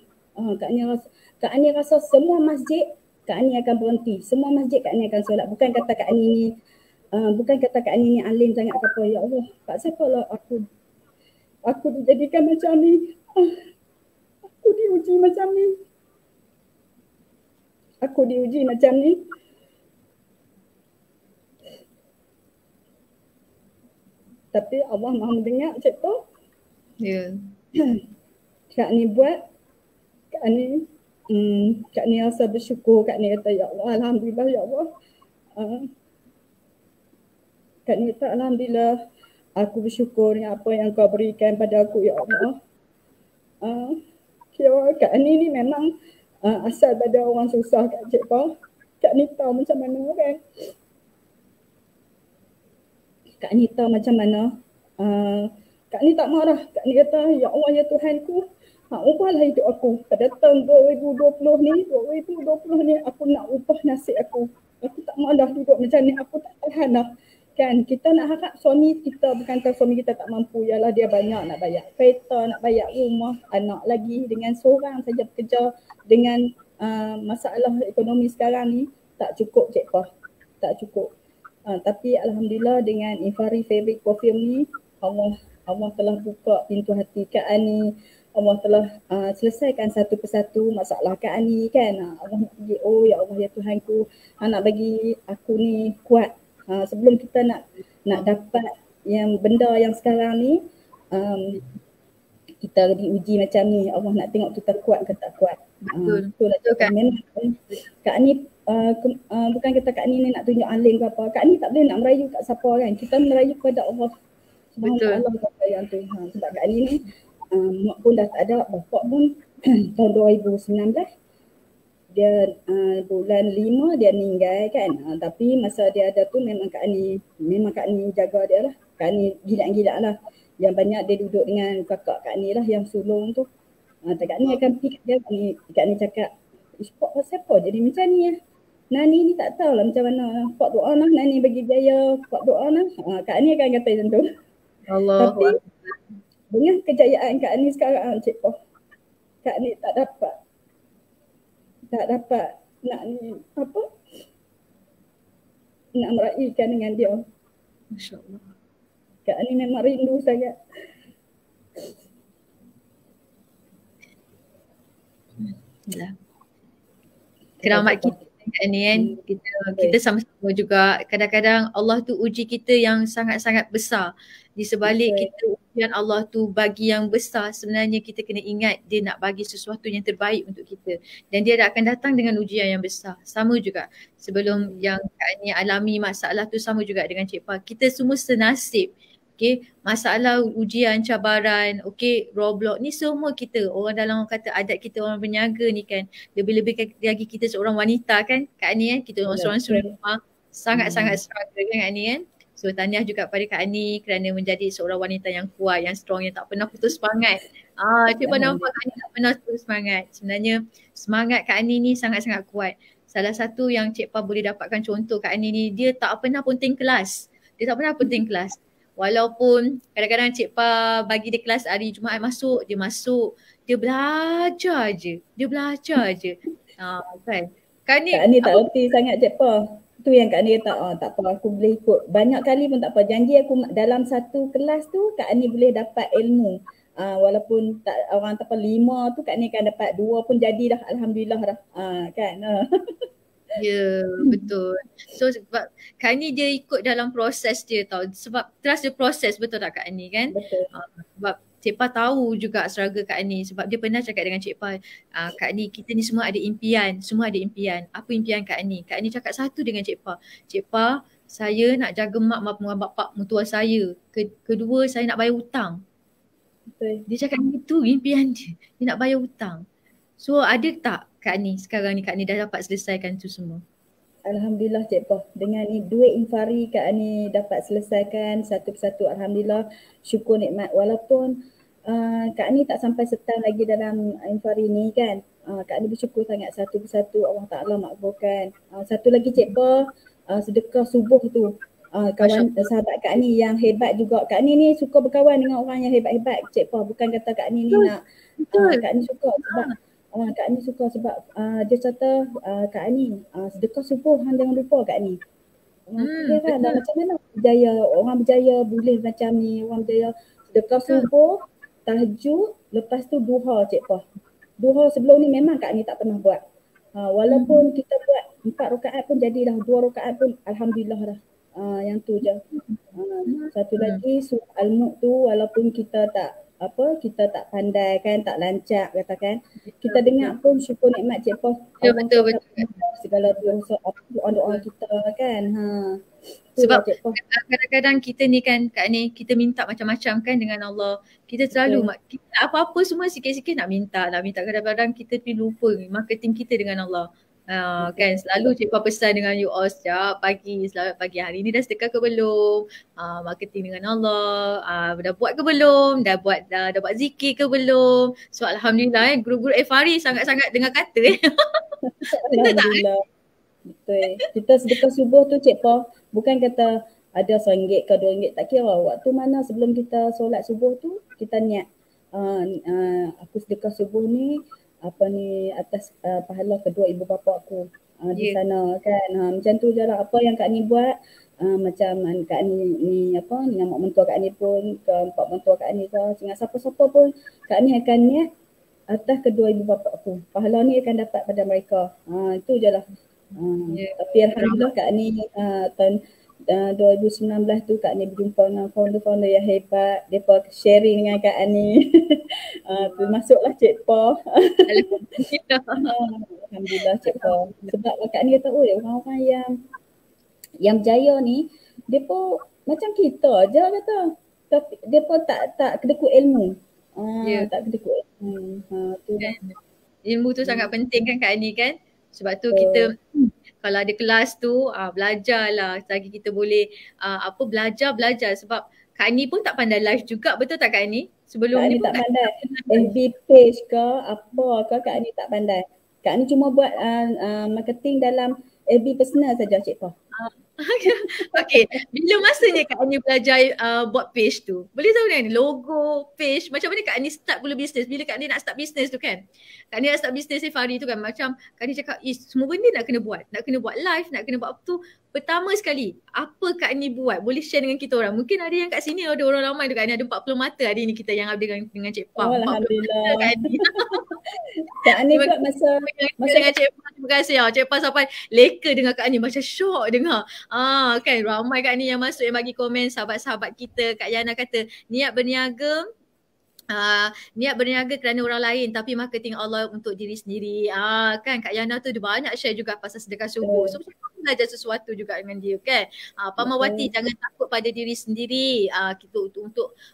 Kak Ani rasa semua masjid Kak Ani akan berhenti. Semua masjid Kak Ani akan solat. Bukan kata Kak Ani ni alim sangat ke apa. Ya Allah, Kak siapa lah aku dijadikan macam ni. Aku diuji macam ni. Tapi Allah Maha mendengar Cepa. Ya. Kak Ani buat. Kak Ni rasa bersyukur. Kak Ni kata ya Allah, alhamdulillah ya Allah. Kak Ni kata alhamdulillah aku bersyukur apa yang kau berikan pada aku ya Allah. Kira Kak Ni memang asal pada orang susah Kak Cepa. Kak Ni tahu macam mana kan. Kak Ni tahu macam mana. Kak Ni tak marah. Kak Ni kata ya Allah ya Tuhanku. Ubahlah hidup aku. Pada tahun 2020 ni aku nak ubah nasib aku. Aku tak maulah duduk macam ni. Aku tak tahan lah. Kan kita nak harap suami kita, bukan suami kita tak mampu. Yalah dia banyak nak bayar kereta, nak bayar rumah, anak lagi. Dengan seorang saja bekerja. Dengan masalah ekonomi sekarang ni tak cukup Cepa. Tak cukup. Tapi alhamdulillah dengan Efari Fabric Perfume ni Allah telah buka pintu hati Kak Ani. Allah telah selesaikan satu persatu masalah Kak Ani kan. Allah nak bagi, oh ya Allah ya Tuhanku, nak bagi aku ni kuat. Sebelum kita nak dapat yang benda yang sekarang ni, kita diuji macam ni. Allah nak tengok kita kuat ke tak kuat. Betul kan. Memang Kak Ani bukan kata Kak Ani ni nak tunjuk alim ke apa. Kak Ani tak boleh nak merayu kat siapa kan. Kita merayu kepada Allah Subhanahu wa taala yang Tuhan. Sebab Kak Ani ni mak pun dah tak ada, bapak pun tahun 2019 dia bulan 5 dia meninggal kan. Tapi masa dia ada tu memang Kak Ani jaga dia lah. Kak Ani gila-gila lah. Yang banyak dia duduk dengan kakak Kak Ani lah yang sulung tu. Kak Ani akan pergi kat dia, Kak Ani cakap, "Pak siapa jadi macam ni ya? Nani ni tak tahulah macam mana. Pak doa lah Nani bagi jaya, Pak doa lah." Kak Ani akan kata macam tu. Allah. Tapi dengan kejayaan Kak Ani sekarang Cepa, Kak ni tak dapat nak ni apa, nak meraihkan dengan dia. Masya Allah. Kak ni memang rindu sangat. Yalah. Keramat kita kan ni kan, kita sama-sama juga. Kadang-kadang Allah tu uji kita yang sangat-sangat besar. Di sebalik kita ujian Allah tu bagi yang besar, sebenarnya kita kena ingat dia nak bagi sesuatu yang terbaik untuk kita. Dan dia akan datang dengan ujian yang besar. Sama juga sebelum yang Kak Ani alami masalah tu, sama juga dengan Cik Pa. Kita semua senasib. Okay, masalah, ujian, cabaran, okay, roadblock ni semua kita, orang dalam orang kata adat kita orang berniaga ni kan, lebih-lebih lagi kita seorang wanita kan Kak Ani kan, kita seorang suri rumah, sangat-sangat struggle kan Kak Ani kan. So tahniah juga pada Kak Ani kerana menjadi seorang wanita yang kuat, yang strong, yang tak pernah putus semangat. Cuba nampak Kak Ani tak pernah putus semangat. Sebenarnya semangat Kak Ani ni sangat-sangat kuat. Salah satu yang Cik Pa boleh dapatkan contoh Kak Ani ni, dia tak pernah penting kelas. Dia tak pernah penting kelas. Walaupun kadang-kadang Cik Pa bagi dia kelas hari Jumaat masuk, dia belajar je. Kan? Kak ni tak reti sangat Cik Pa. Tu yang Kak ni kata, tak apa aku boleh ikut. Banyak kali pun tak apa. Janji aku dalam satu kelas tu Kak ni boleh dapat ilmu. Walaupun tak, orang tak apa 5 tu Kak ni akan dapat 2 pun jadilah. Alhamdulillah dah. Kan? Ya, betul. So sebab Kak Ni dia ikut dalam proses dia tau. Sebab trust the process, betul tak Kak Ni kan? Betul. Sebab Cik Pa tahu juga struggle Kak Ni. Sebab dia pernah cakap dengan Cik Pa, Kak Ni, kita ni semua ada impian. Apa impian Kak Ni? Kak Ni cakap satu dengan Cik Pa. Cik Pa, saya nak jaga mak bapak mertua saya. Kedua, saya nak bayar hutang. Betul. Dia cakap itu impian dia. Dia nak bayar hutang. So ada tak Kak Ni sekarang ni Kak Ni dah dapat selesaikan tu semua? Alhamdulillah Cik Pa. Dengan ni duit infari Kak Ni dapat selesaikan satu persatu. Alhamdulillah, syukur nikmat. Walaupun Kak Ni tak sampai setahun lagi dalam infari ni kan. Kak Ni bersyukur sangat satu persatu Allah Ta'ala makbulkan. Satu lagi Cik Pa, sedekah subuh tu. Kawan sahabat Kak Ni yang hebat juga. Kak Ni suka berkawan dengan orang yang hebat-hebat Cik Pa. Bukan kata Kak Ni nak Kak Ni suka sebab Kak Ni suka sebab dia kata Kak Ni sedekah subuh hang jangan lupa Kak Ni. Kan macam mana orang berjaya boleh macam ni, orang berjaya sedekah subuh, tahajud, lepas tu duha Cik Pa. Duha sebelum ni memang Kak Ni tak pernah buat. Walaupun kita buat 4 rakaat pun jadilah, 2 rakaat pun alhamdulillah dah. Yang tu je. Satu lagi surah Al-Mulk tu walaupun kita tak pandai kan, tak lancak katakan, kita dengar pun syukur nikmat Cik Pa. Betul. Segala doa kita kan. Sebab kadang-kadang kita ni kan Kak Ni, kita minta macam-macam kan dengan Allah. Kita selalu apa-apa semua sikit-sikit nak minta. Kadang-kadang kita lupa marketing kita dengan Allah. Kan selalu Cik Pa pesan dengan you all setiap pagi, selamat pagi, hari ni dah sedekah ke belum, marketing dengan Allah, dah buat ke belum, dah buat zikir ke belum. So alhamdulillah guru-guru FRI sangat-sangat dengar kata Alhamdulillah. Betul. Kita sedekah subuh tu Cik Pa, bukan kata ada RM1 ke RM2, tak kira. Waktu mana sebelum kita solat subuh tu kita niat aku sedekah subuh ni atas pahala kedua ibu bapa aku di sana kan. Macam tu je lah apa yang Kak Ni buat. Macam Kak Ni dengan mak mentua Kak Ni pun, ke empat mentua Kak Ni ke, dengan siapa-siapa pun Kak Ni akan niat atas kedua ibu bapa aku. Pahala ni akan dapat pada mereka. Itu je lah. Tapi alhamdulillah Kak Ni tahun 2019 tu Kak Ni berjumpa dengan founder-founder yang hebat. Mereka sharing dengan Kak Ni. Termasuklah Cik Pa. Alhamdulillah Cik Pa. Sebab Kak Ni kata, orang-orang yang berjaya ni, dia pun macam kita je kata. Tapi dia pun tak kedekut ilmu. Tak kedekut ilmu. Ilmu tu sangat penting kan Kak Ni kan. Sebab tu kita kalau ada kelas tu belajarlah selagi kita boleh belajar sebab Kak Ni pun tak pandai live juga, betul tak Kak Ni? Sebelum Kak ni Ni tak pandai. FB page ke apa ke Kak Ni tak pandai. Kak Ni cuma buat marketing dalam FB personal saja Cik Pa. Okay, bila masanya Kak Ani belajar buat page tu? Boleh tahu kan logo page, macam mana Kak Ani start mula bisnes? Bila Kak Ani nak start bisnes tu kan? Kak Ani nak start bisnes Fari tu kan, macam Kak Ani cakap, semua benda nak kena buat. Nak kena buat live, nak kena buat apa tu. Pertama sekali, apa Kak Ani buat? Boleh share dengan kita orang. Mungkin ada yang kat sini ada orang ramai tu Kak Ani, ada 40 mata hari ni kita yang ada dengan Cik Pam. Oh, 40 mata Kak Alhamdulillah. Ani. Kak Ani buat masa dengan Cik Pam, terima kasih. Cik Pam sampai leka dengar Kak Ani, macam syok dengar. Kan ramai Kak Ani yang masuk yang bagi komen, sahabat-sahabat kita. Kak Yana kata niat berniaga, niat berniaga kerana orang lain tapi marketing Allah untuk diri sendiri. Kan Kak Yana tu dia banyak share juga pasal sedekah subuh. So kita belajar sesuatu juga dengan dia kan. Pamawati jangan takut pada diri sendiri. Kita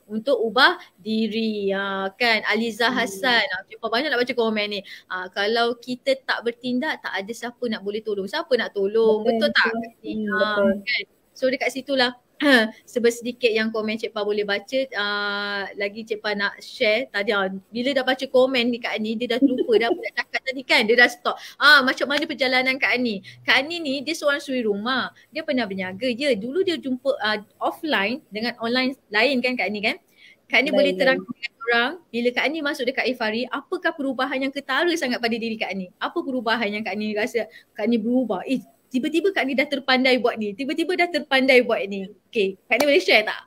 untuk ubah diri. Kan Aliza Hassan. Banyak nak baca komen ni. Kalau kita tak bertindak, tak ada siapa nak boleh tolong. Siapa nak tolong? Betul tak? Kan? So dekat situlah sedikit yang komen Cik Pa boleh baca. Lagi Cik Pa nak share tadi, bila dah baca komen ni Kak Ani, dia dah lupa dah nak cakap tadi kan, dia dah stop. Macam mana perjalanan Kak Ani? Kak Ani ni dia seorang suri rumah, dia pernah berniaga je. Dulu dia jumpa offline dengan online lain kan Kak Ani kan. Kak Ani boleh terangkan dengan orang, bila Kak Ani masuk dekat Ifari, apakah perubahan yang ketara sangat pada diri Kak Ani? Apa perubahan yang Kak Ani rasa Kak Ani berubah? Tiba-tiba Kak Ni dah terpandai buat ni. Tiba-tiba dah terpandai buat ni. Okay, Kak Ni boleh share tak?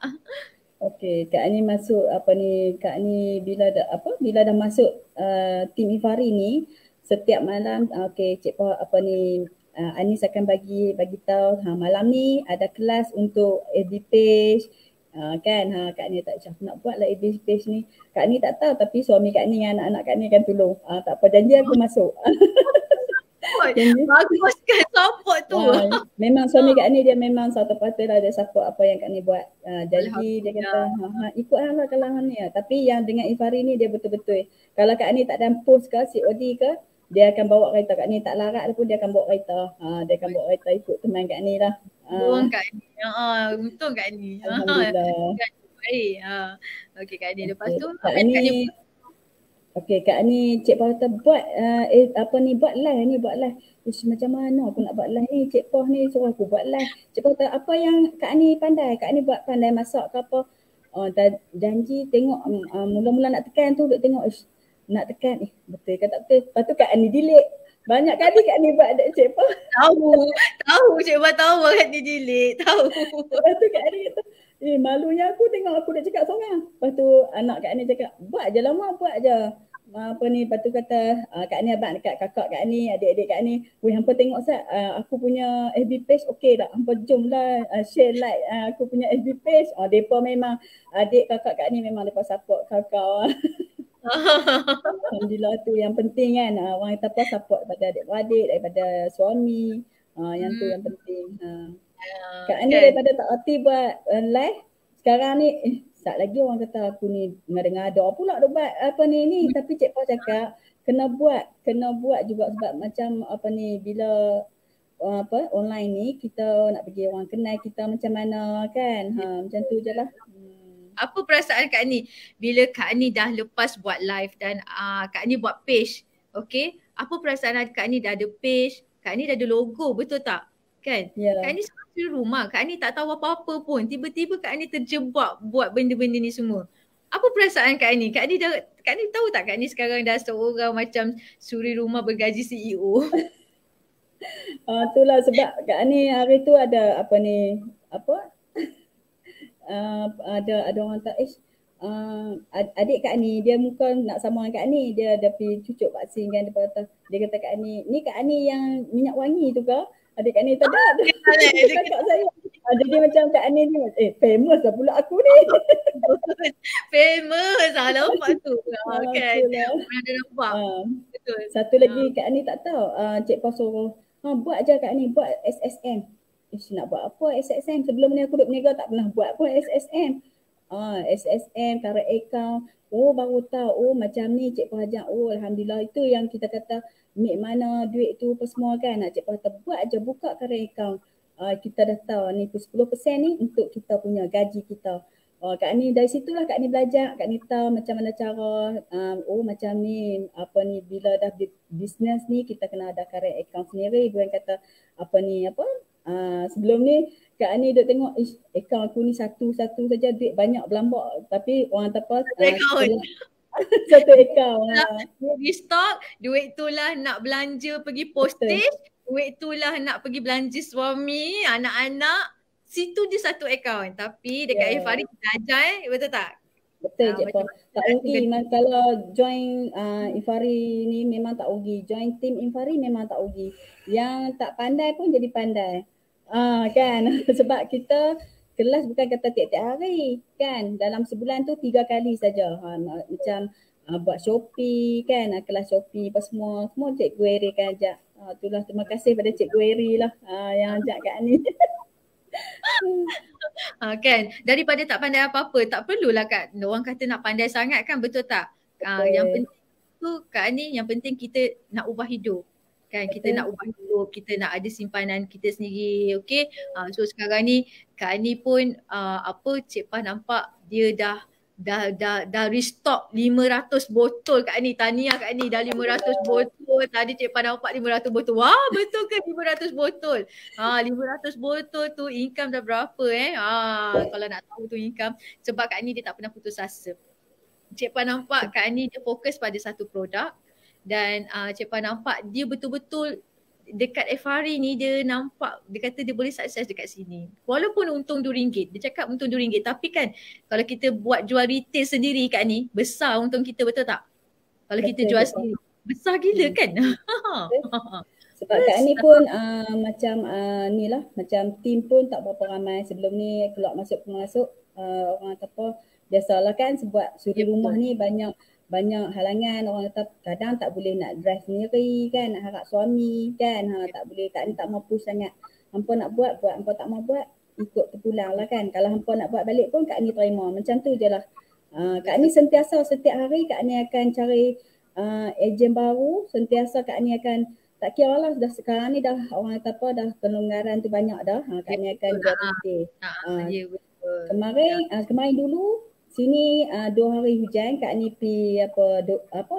Okay, Kak Ni masuk Kak Ni bila dah masuk tim Ifari ni, setiap malam Cik Pa Anis akan bagi tahu malam ni ada kelas untuk FB page. Kan Kak Ni tak cakap nak buat lah FB page ni. Kak Ni tak tahu tapi suami Kak Ni dengan anak-anak Kak Ni akan tolong. Tak apa, janji aku masuk. Bagus kan support tu. Memang suami Kak Ni dia memang satu patut lah, dia support apa yang Kak Ni buat. Janji dia kata ikutlah kalau ni. Tapi yang dengan Ifari ni dia betul-betul. Kalau Kak Ni tak ada post ke COD ke, dia akan bawa kereta. Kak Ni tak larat pun dia akan bawa kereta. Dia akan bawa kereta ikut teman Kak Ni lah. Untung Kak Ni. Untung Kak Ni. Alhamdulillah. Baik. Okey Kak Ni, lepas tu Kak Ni Kak Ni Cik Pa kata buat buat live ni, buat live. Macam mana aku nak buat live ni? Cik Pa ni suruh aku buat live. Cik Pa kata apa yang Kak Ni pandai? Kak Ni buat pandai masak ke apa? Janji tengok mula-mula nak tekan tu duk tengok nak tekan betul ke tak betul. Lepas tu Kak Ni delete. Banyak kali Kak Ni buat Cik Pa. Tahu Cik Pa tahu Kak Ni delete. Tahu. Lepas tu Kak Ni kata malunya aku tengok aku dah cakap seorang. Lepas tu anak Kak Ni cakap buat je lama, buat je. Lepas tu kata Kak Ni abang dekat kakak Kak Ni, adik-adik Kak Ni, hampa tengok Sat, aku punya FB page okey tak? Hampa jom lah share like aku punya FB page. Mereka memang adik kakak Kak Ni memang mereka support kakak. Alhamdulillah tu yang penting kan. Orang kata apa support daripada adik-adik, daripada suami. Yang tu yang penting. Kak Ni daripada tak hati buat live, sekarang ni tak lagi orang kata aku ni ngada-ngada pula buat apa ni. Tapi Cik Pa cakap kena buat juga sebab macam bila online ni kita nak bagi orang kenal kita macam mana kan. Macam tu je lah. Apa perasaan Kak Ni bila Kak Ni dah lepas buat live dan Kak Ni buat page, okay? Apa perasaan Kak Ni dah ada page, Kak Ni dah ada logo, betul tak? Kan? Yeah. Kak Ni di rumah, Kak Ni tak tahu apa-apa pun. Tiba-tiba Kak Ni terjebak buat benda-benda ni semua. Apa perasaan Kak Ni? Kak Ni tahu tak Kak Ni sekarang dah seorang macam suri rumah bergaji CEO? Itulah sebab Kak Ni hari tu ada ada orang tak adik Kak Ni dia muka nak sama dengan Kak Ni, dia pergi cucuk vaksin kan, dia kata Kak Ni, ni Kak Ni yang minyak wangi tu ke? Adik Kak Ni tak ada. Kakak saya. Jadi macam Kak Ni ni famous lah pula aku ni. Famous lah nampak tu. Kan. Ada nampak. Betul. Satu lagi Kak Ni tak tahu. Cik Pa suruh buat je Kak Ni, buat SSM. Nak buat apa SSM? Sebelum ni aku duduk berniaga tak pernah buat pun SSM. SSM, current account. Baru tahu macam ni Cik Pa ajak. Alhamdulillah, itu yang kita kata mana duit tu apa semua kan. Cik Pa kata buat je, buka current account. Kita dah tahu ni 10% ni untuk kita punya gaji kita. Kak Ni dari situlah Kak Ni belajar, Kak Ni tahu macam mana cara macam ni bila dah bisnes ni kita kena ada current account sendiri. Bukan kata Sebelum ni Kak Ani duk tengok, akaun aku ni satu-satu saja duit banyak berlambak. Tapi orang kata apa, Account. satu akaun. Duit di stok, duit tu lah nak belanja pergi postage, duit tu lah nak pergi belanja suami, anak-anak. Situ je satu akaun. Tapi dekat Ifari kita ajar betul tak? Betul Cik Pa. Tak rugi. Kalau join Ifari ni memang tak rugi. Join team Ifari memang tak rugi. Yang tak pandai pun jadi pandai. Kan? Sebab kita kelas bukan kata tiap-tiap hari kan. Dalam sebulan tu 3 kali saja. Macam buat Shopee kan. Kelas Shopee apa semua. Semua Cikgu Eri kan ajak. Itulah terima kasih pada Cikgu Eri lah yang ajak Kak Ani. Kan daripada tak pandai apa-apa, tak perlulah Kak orang kata nak pandai sangat kan, betul tak? Yang penting tu Kak Ani, yang penting kita nak ubah hidup kan, kita nak ubah hidup, kita nak ada simpanan kita sendiri. Okay, so sekarang ni Kak Ani pun Cik Pah nampak dia dah restock 500 botol Kak Ani. Tahniah Kak Ani, dah 500 botol. Tadi Cik Pah nampak 500 botol. Wah, betul ke 500 botol? 500 botol tu income dah berapa kalau nak tahu tu income. Sebab Kak Ani dia tak pernah putus asa. Cik Pah nampak Kak Ani dia fokus pada satu produk dan Cik Pah nampak dia betul-betul dekat FRE ni dia nampak, dia kata dia boleh sukses dekat sini. Walaupun untung RM2, dia cakap untung RM2, tapi kan kalau kita buat jual retail sendiri Kak ni, besar untung kita, betul tak? Kalau kita jual sendiri, besar gila kan? Sebab Kak ni pun macam ni lah, macam team pun tak berapa ramai. Sebelum ni keluar masuk orang kata apa, biasalah kan sebab suri rumah ni banyak halangan. Orang kata kadang tak boleh nak drive sendiri kan, nak harap suami kan, tak boleh, Kak ni tak mampu sangat. Hampa nak buat, hampa tak mau buat, ikut terpulang lah kan. Kalau hampa nak buat balik pun Kak ni terima, macam tu je lah. Kak ni sentiasa setiap hari Kak ni akan cari ejen baru, sentiasa Kak ni akan, tak kira lah dah sekarang ni dah orang kata apa, dah kelonggaran tu banyak dah, Kak ni akan buat retail. Kemarin dulu sini 2 hari hujan, Kak ni pergi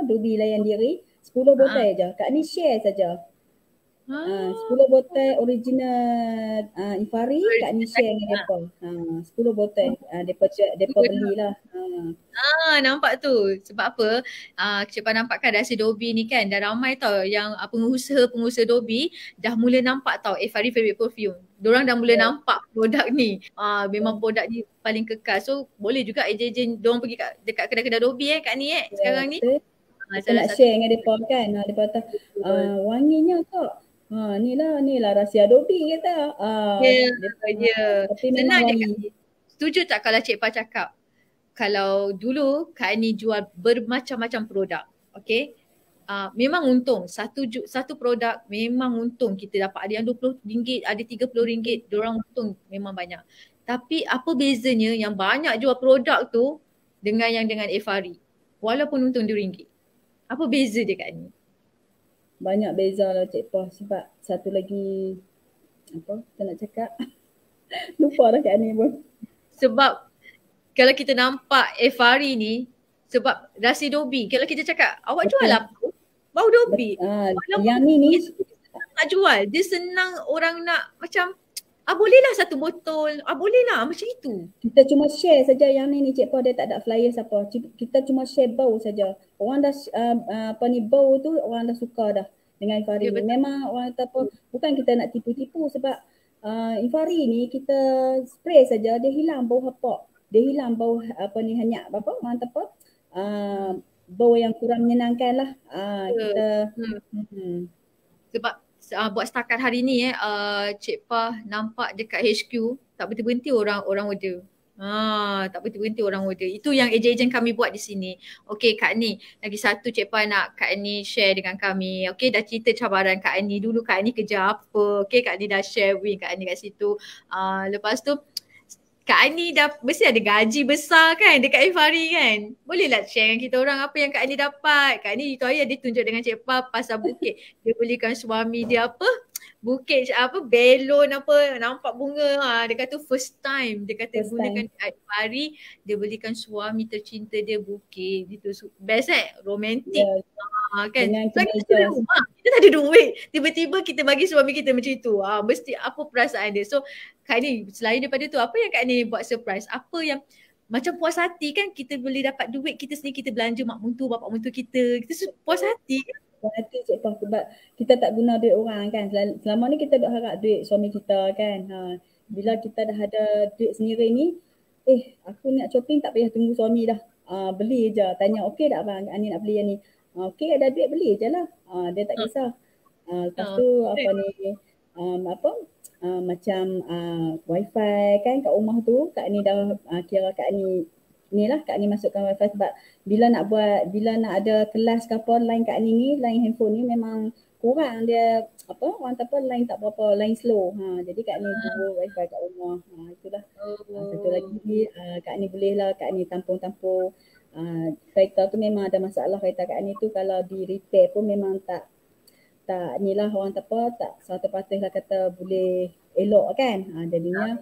Dobi layan diri 10 botol je. Kak ni share saja. 10 botol original Ifari, Kak ni share dengan depa. 10 botol depa belilah. Nampak tu. Sebab apa? Cik Pah nampak kan rahsia Dobi ni kan, dah ramai tau yang pengusaha Dobi dah mula nampak tau Ifari Fabric Perfume. Diorang dah mula nampak produk ni. Memang produk ni paling kekal. So boleh juga ejen-ejen diorang pergi dekat kedai-kedai Dobi Kak ni sekarang ni. Kita nak share dengan depa kan. Depa kata wanginya Kak. Ni lah rahsia Dobi kata. Tapi memang wangi. Setuju tak kalau Cik Pah cakap, kalau dulu Kak Ani jual bermacam-macam produk, okay? Memang untung, satu produk memang untung, kita dapat ada yang RM20, ada RM30, diorang untung memang banyak. Tapi apa bezanya yang banyak jual produk tu dengan yang dengan FRE, walaupun untung RM2? Apa beza dia Kak Ani? Banyak beza lah Cik Pah, sebab satu lagi apa kita nak cakap lupa dah Kak Ani pun. Sebab kalau kita nampak FRE ni, sebab rahsia Dobi, kalau kita cakap awak jual apa? Bau Dobi. Yang ni tak jual, dia senang orang nak macam bolehlah satu botol, bolehlah macam itu. Kita cuma share saja yang ni Cik Pah, dia tak ada flyer siapa. Kita cuma share bau saja. Orang dah bau tu orang dah suka dah dengan Ifari. Memang orang kata apa, bukan kita nak tipu-tipu sebab Ifari ni kita spray saja dia hilang bau hapak. Dia hilang bau hanyak orang kata apa? Bau yang kurang menyenangkan lah. Sebab buat setakat hari ni Cik Pah nampak dekat HQ tak berhenti orang order. Tak berhenti orang order. Itu yang ejen-ejen kami buat di sini. Okey Kak Ni, lagi satu Cik Pah nak Kak Ni share dengan kami. Okey, dah cerita cabaran Kak Ni. Dulu Kak Ni kerja apa? Okey, Kak Ni dah share win Kak Ni kat situ. Lepas tu Kak Ani dah mesti ada gaji besar kan dekat Ifari kan. Bolehlah share dengan kita orang apa yang Kak Ani dapat. Kak Ani itu hari dia tunjuk dengan Cik Pah pasar bukit. Dia belikan suami dia apa? bukit apa belon apa nampak bunga dia kata first time dia kata First gunakan time. hari dia belikan suami tercinta dia bukit gitu. Best romantik. Ya, Kan dengan sebab kita di kemeja. rumah kita tak ada duit tiba-tiba kita bagi suami kita macam itu mesti apa perasaan dia. So Kak Ni selain daripada tu apa yang Kak Ni buat surprise, apa yang macam puas hati kan kita boleh dapat duit kita sendiri kita belanja mak mentua bapak mentua kita puas hati. Berarti Cik Pah sebab kita tak guna duit orang kan. Selama ni kita duk harap duit suami kita kan. Bila kita dah ada duit sendiri ni, aku nak shopping tak payah tunggu suami dah. Beli je. Tanya okey tak abang Ani nak beli yang ni. Okey ada duit beli je lah. Dia tak kisah. Lepas tu apa ni macam wifi kan kat rumah tu Kak Ani dah kira Kak Ani ni lah Kak Ani masukkan wifi sebab bila nak ada kelas ke apa line Kak Ani ni line handphone ni memang kurang dia orang kata line tak berapa line slow jadi Kak Ani bubuh wifi kat rumah itulah. Satu lagi Kak Ani boleh lah Kak Ani tampung kereta tu memang ada masalah kereta Kak Ani tu kalau di repair pun memang tak ni lah orang tak 100% lah kata boleh elok kan. Jadinya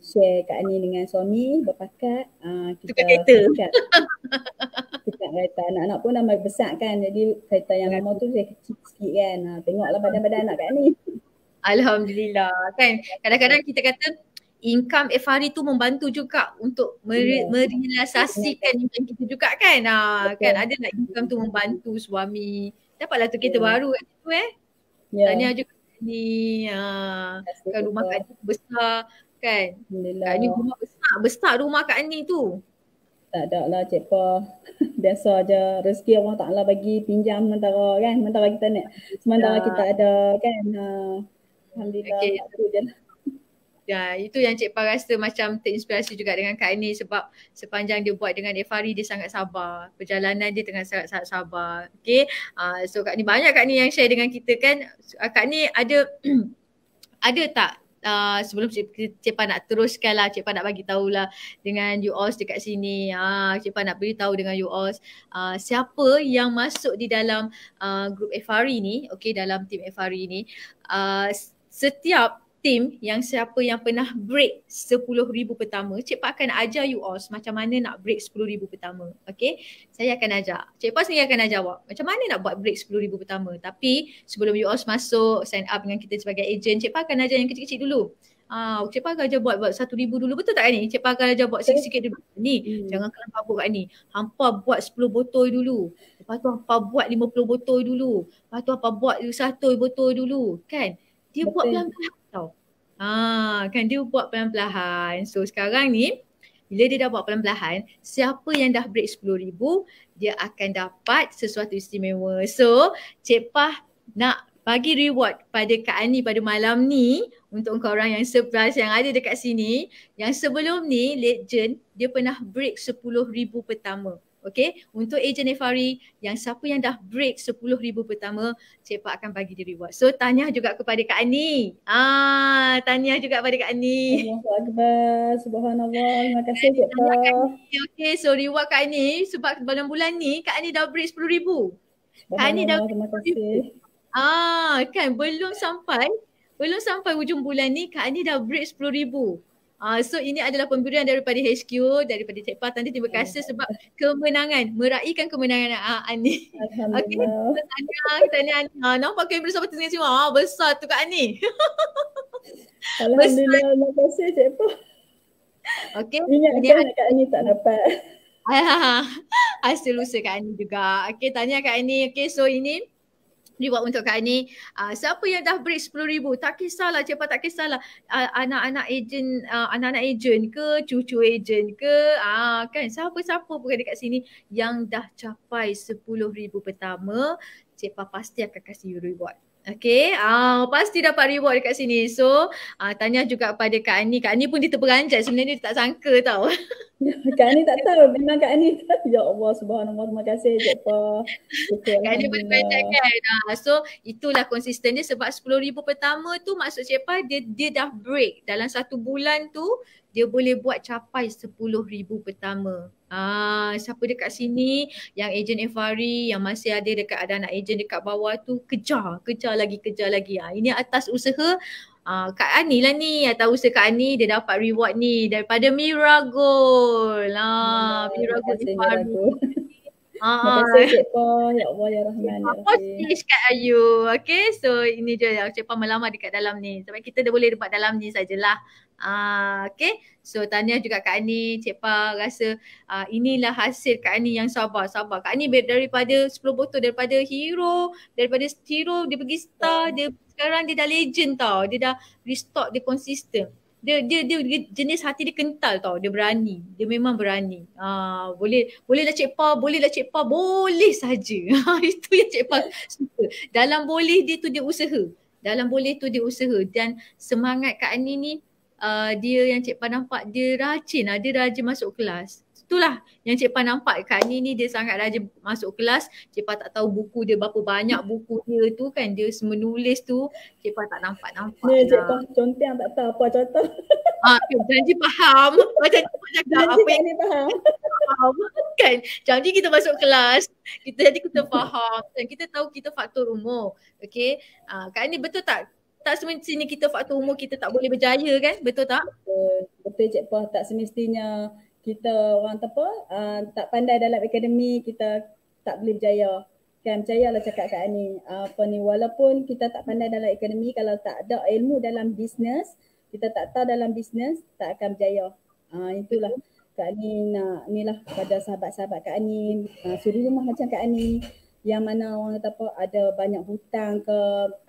share Kak Ani dengan suami berpakat kita ikat kereta. Anak-anak pun dah besar kan jadi kereta yang lama tu saya kecil sikit kan. Tengoklah badan-badan anak Kak Ani. Alhamdulillah kan kadang-kadang kita kata income FRE tu membantu juga untuk merealisasikan income kita juga kan. Kan ada nak income tu membantu suami dapatlah tu kereta baru kat situ Tahniah juga ni kan rumah Kak Ani besar kan. Kak Ani rumah besar rumah Kak Ani tu. Tak ada lah Cik Pa. Biasa je rezeki Allah Ta'ala bagi pinjam sementara kita nak sementara kita ada kan. Alhamdulillah tu je lah. Ya, itu yang Cik Pa rasa macam terinspirasi juga dengan Kak Ani sebab sepanjang dia buat dengan FRE dia sangat sabar. Perjalanan dia tengah sangat-sangat sabar. Okay. So Kak Ni banyak Kak Ni yang share dengan kita kan. Kak Ni ada ada tak sebelum Cik Pa nak teruskan lah, Cik Pa nak bagi tahulah dengan you all dekat sini. Cik Pa nak beritahu dengan you all siapa yang masuk di dalam grup FRE ni, okay, dalam tim FRE ni. Setiap tim yang siapa yang pernah break 10,000 pertama, Cik Pa akan ajar you all macam mana nak break 10,000 pertama. Okay, saya akan ajar. Cik Pa sendiri akan ajar awak macam mana nak buat break 10,000 pertama. Tapi sebelum you all masuk sign up dengan kita sebagai agent, Cik Pa akan ajar yang kecil-kecil dulu. Cik Pa akan ajar buat 1,000 dulu. Betul tak ni? Cik Pa akan ajar buat sikit-sikit dulu. Ni jangan kena mabuk kat ni. Hampa buat 10 botol dulu. Lepas tu hampa buat 50 botol dulu. Lepas tu hampa buat 1 botol dulu. Kan? Dia buat pelan-pelan tau. Kan dia buat pelan-pelan. So sekarang ni bila dia dah buat pelan-pelan, siapa yang dah break 10,000 dia akan dapat sesuatu istimewa. So Cik Pa nak bagi reward pada Kak Ani pada malam ni untuk korang yang surprise yang ada dekat sini. Yang sebelum ni legend dia pernah break 10,000 pertama. Okay, untuk agent FRE yang siapa yang dah break 10,000 pertama, Cik Pa akan bagi dia reward. So tahniah juga kepada Kak Ani. Tahniah juga kepada Kak Ani. Allahu Akbar. Subhanallah. Terima kasih Cik Pa. Okay, so reward Kak Ani sebab bulan-bulan ni Kak Ani dah break 10,000. Kak Ani dah terima kasih. Kan belum sampai ujung bulan ni Kak Ani dah break 10,000. So ini adalah pemberian daripada HQ, daripada Cik Pa. Tadi terima kasih sebab kemenangan, meraihkan kemenangan Ani. Alhamdulillah. Okay, tahniah Ani. Nampak kamera sampai tengah semua. Besar tu Kak Ani. Alhamdulillah, terima kasih Cik Pa. Okay. Ingatkan Kak Ani tak dapat. Hasil usaha Kak Ani juga. Okay, tahniah Kak Ani. Okay, so ini reward untuk Kak Ani. Siapa yang dah break 10,000, tak kisahlah, Cik Pa tak kisahlah. Anak-anak ejen ke, cucu ejen ke, kan siapa-siapa pun dekat sini yang dah capai 10,000 pertama, Cik Pa pasti akan kasih you reward. Okay, pasti dapat reward dekat sini. So, tanya juga kepada Kak Ani. Kak Ani pun dia terperanjat sebenarnya dia tak sangka tau. Kak Ani tak tahu, memang Kak Ani ya Allah subhanallah, terima kasih Cik Pa. Syukur Kan dia banyak alhamdulillah. kan. So itulah konsisten dia sebab 10,000 pertama tu maksud siapa dia dah break. Dalam 1 bulan tu dia boleh buat capai 10,000 pertama. Siapa dekat sini yang ejen FRE yang masih ada dekat ada anak ejen dekat bawah tu kejar lagi. Ini atas usaha Kak Ani lah ni. Atas usaha Kak Ani dia dapat reward ni daripada Miragol. Alhamdulillah, terima Miragol kasih FRE. Miraku. Terima kasih Ah, Cik Pa, ya Allah ya Rahman ya Rahim. Postage kat Ayu. Okay, so ini je yang Cik Pam melamar dekat dalam ni. Sebab kita dah boleh dekat dalam ni sajalah. Okay, so tanya juga Kak Ani, Cik Pa rasa inilah hasil Kak Ani yang sabar. Kak Ani daripada 10 botol, daripada hero dia pergi star, dia sekarang dia dah legend tau. Dia dah restock, dia konsisten. Dia jenis hati dia kental tau. Dia berani. Dia memang berani. Boleh lah Cik Pa, boleh saja. Itu yang Cik Pa suka. Dalam boleh dia tu dia usaha. Dan semangat Kak Ani ni dia yang Cik Pa nampak dia rajin lah. Dia rajin masuk kelas. Itulah yang Cik Pa nampak Kak Ani ni dia sangat rajin masuk kelas. Cik Pa tak tahu buku dia berapa banyak buku dia tu kan. Dia menulis tu Cik Pa tak nampak-nampak Ni Cik Pa lah. contoh yang tak tahu apa contoh. Janji faham. Macam Cik Pa cakap Janji apa Kak yang Ani faham. faham kan. Janji kita masuk kelas. Kita faham. Dan kita tahu kita faktor umur. Okay. Kak Ani betul tak? Tak semestinya kita faktor umur kita tak boleh berjaya kan? Betul tak? Betul Cik Pa, tak semestinya kita orang apa tak pandai dalam akademi kita tak boleh berjaya. Kan percayalah cakap Kak Ani. Apa ni, walaupun kita tak pandai dalam akademi, kalau tak ada ilmu dalam bisnes, kita tak tahu dalam bisnes, tak akan berjaya. Itulah Kak Ani nak inilah pada sahabat-sahabat Kak Ani, suri rumah macam Kak Ani yang mana orang kata apa ada banyak hutang ke,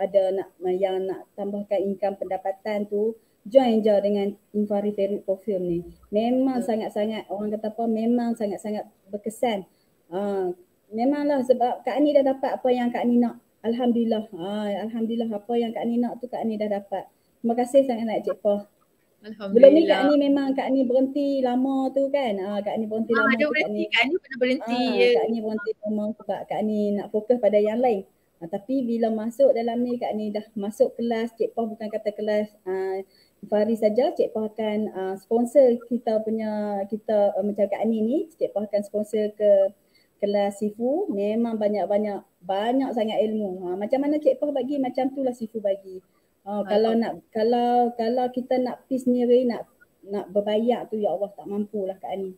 ada nak yang nak tambahkan income pendapatan tu, join je dengan Infari Favorite Perfume ni. Memang sangat-sangat orang kata apa, memang sangat-sangat berkesan. Memanglah sebab Kak Ani dah dapat apa yang Kak Ani nak. Alhamdulillah. Alhamdulillah apa yang Kak Ani nak tu Kak Ani dah dapat. Terima kasih sangat Cik Pa. Sebelum ni Kak Alhamdulillah. Ani memang Kak Ani berhenti lama tu kan. Kak Ani berhenti lama Dia tu Kak berhenti. Ani. Kak Ani pernah berhenti. Ya. Kak Ani berhenti lama sebab Kak Ani nak fokus pada yang lain. Tapi bila masuk dalam ni Kak Ani dah masuk kelas, Cik Pa bukan kata kelas Fari saja, Cik Pa akan sponsor kita punya macam Kak Ani ni, Cik Pa akan sponsor ke kelas Sifu. Memang banyak sangat ilmu. Macam mana Cik Pa bagi, macam tu lah Sifu bagi. Kalau kita nak pergi sendiri, nak berbayar tu ya Allah tak mampulah Kak Ani.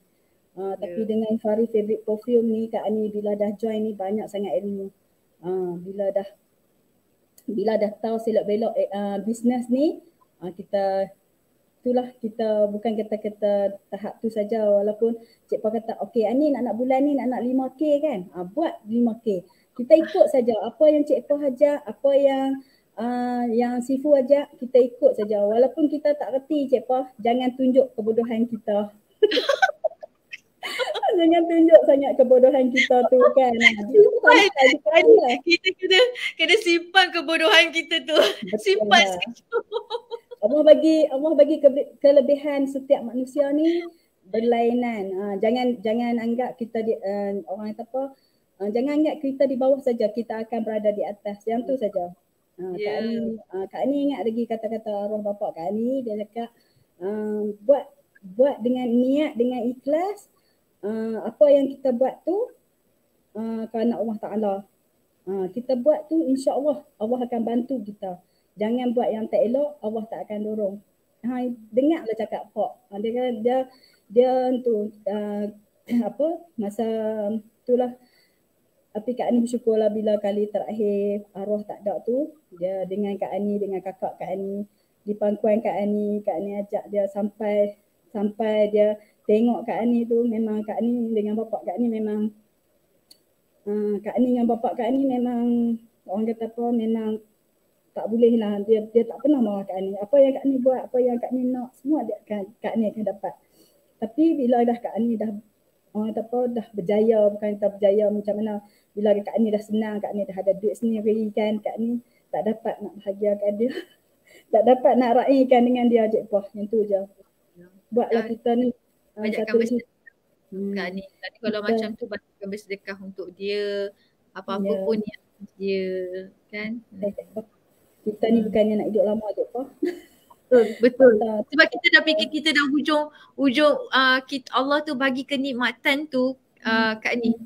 Tapi dengan Fari Favorite Perfume ni Kak Ani bila dah join ni banyak sangat ilmu. Bila dah tahu selok belok bisnes ni, kita bukan kata tahap tu saja, walaupun Cik Pa kata okey Ani nak bulan ni nak 5k kan, buat 5k. Kita ikut saja apa yang Cik Pa ajak, apa yang Sifu ajak, kita ikut saja. Walaupun kita tak reti Cik Pa, jangan tunjuk kebodohan kita. Jangan tunjuk sangat kebodohan kita tu kan. Kita kena simpan kebodohan kita tu. Simpan sikit. Allah bagi kelebihan setiap manusia ni berlainan. Jangan anggap kita orang kata apa, jangan anggap kita di bawah saja, kita akan berada di atas. Yang tu saja. Kak Ani ingat lagi kata-kata arwah bapa Kak Ani, dia cakap buat dengan niat, dengan ikhlas. Apa yang kita buat tu kerana Allah Ta'ala. Kita buat tu insya-Allah Allah akan bantu kita. Jangan buat yang tak elok, Allah tak akan dorong. Dengarlah cakap Pak. Dia tu masa itulah. Tapi Kak Ani bersyukurlah bila kali terakhir arwah tak ada tu, dia dengan Kak Ani, dengan kakak Kak Ani di pangkuan Kak Ani ajak dia sampai dia tengok Kak Ani tu, memang Kak Ani dengan bapak Kak Ani memang Kak Ani dengan bapak Kak Ani memang orang kata apa, memang tak boleh lah, dia tak pernah marah Kak Ani. Apa yang Kak Ani buat, apa yang Kak Ani nak, semua Kak Ani akan dapat. Tapi bila dah Kak Ani dah orang kata apa, dah berjaya, bukan kita berjaya macam mana, bila Kak Ani dah senang, Kak Ani dah ada duit sendiri kan, Kak Ani tak dapat nak bahagiakan dia. Tak dapat nak raikan dengan dia Cik Pa. Yang tu je. Buatlah kita ni Banyakkan satu lagi. bersedekah Kak Ni. Tadi kalau Kita, macam tu banyakkan bersedekah untuk dia, apa-apa ya, pun yang dia kan. kita ni Hmm. bukannya nak hidup lama je apa. Betul, betul. Tak, Sebab kita dah fikir kita dah ujung Allah tu bagi kenikmatan tu Kak Ni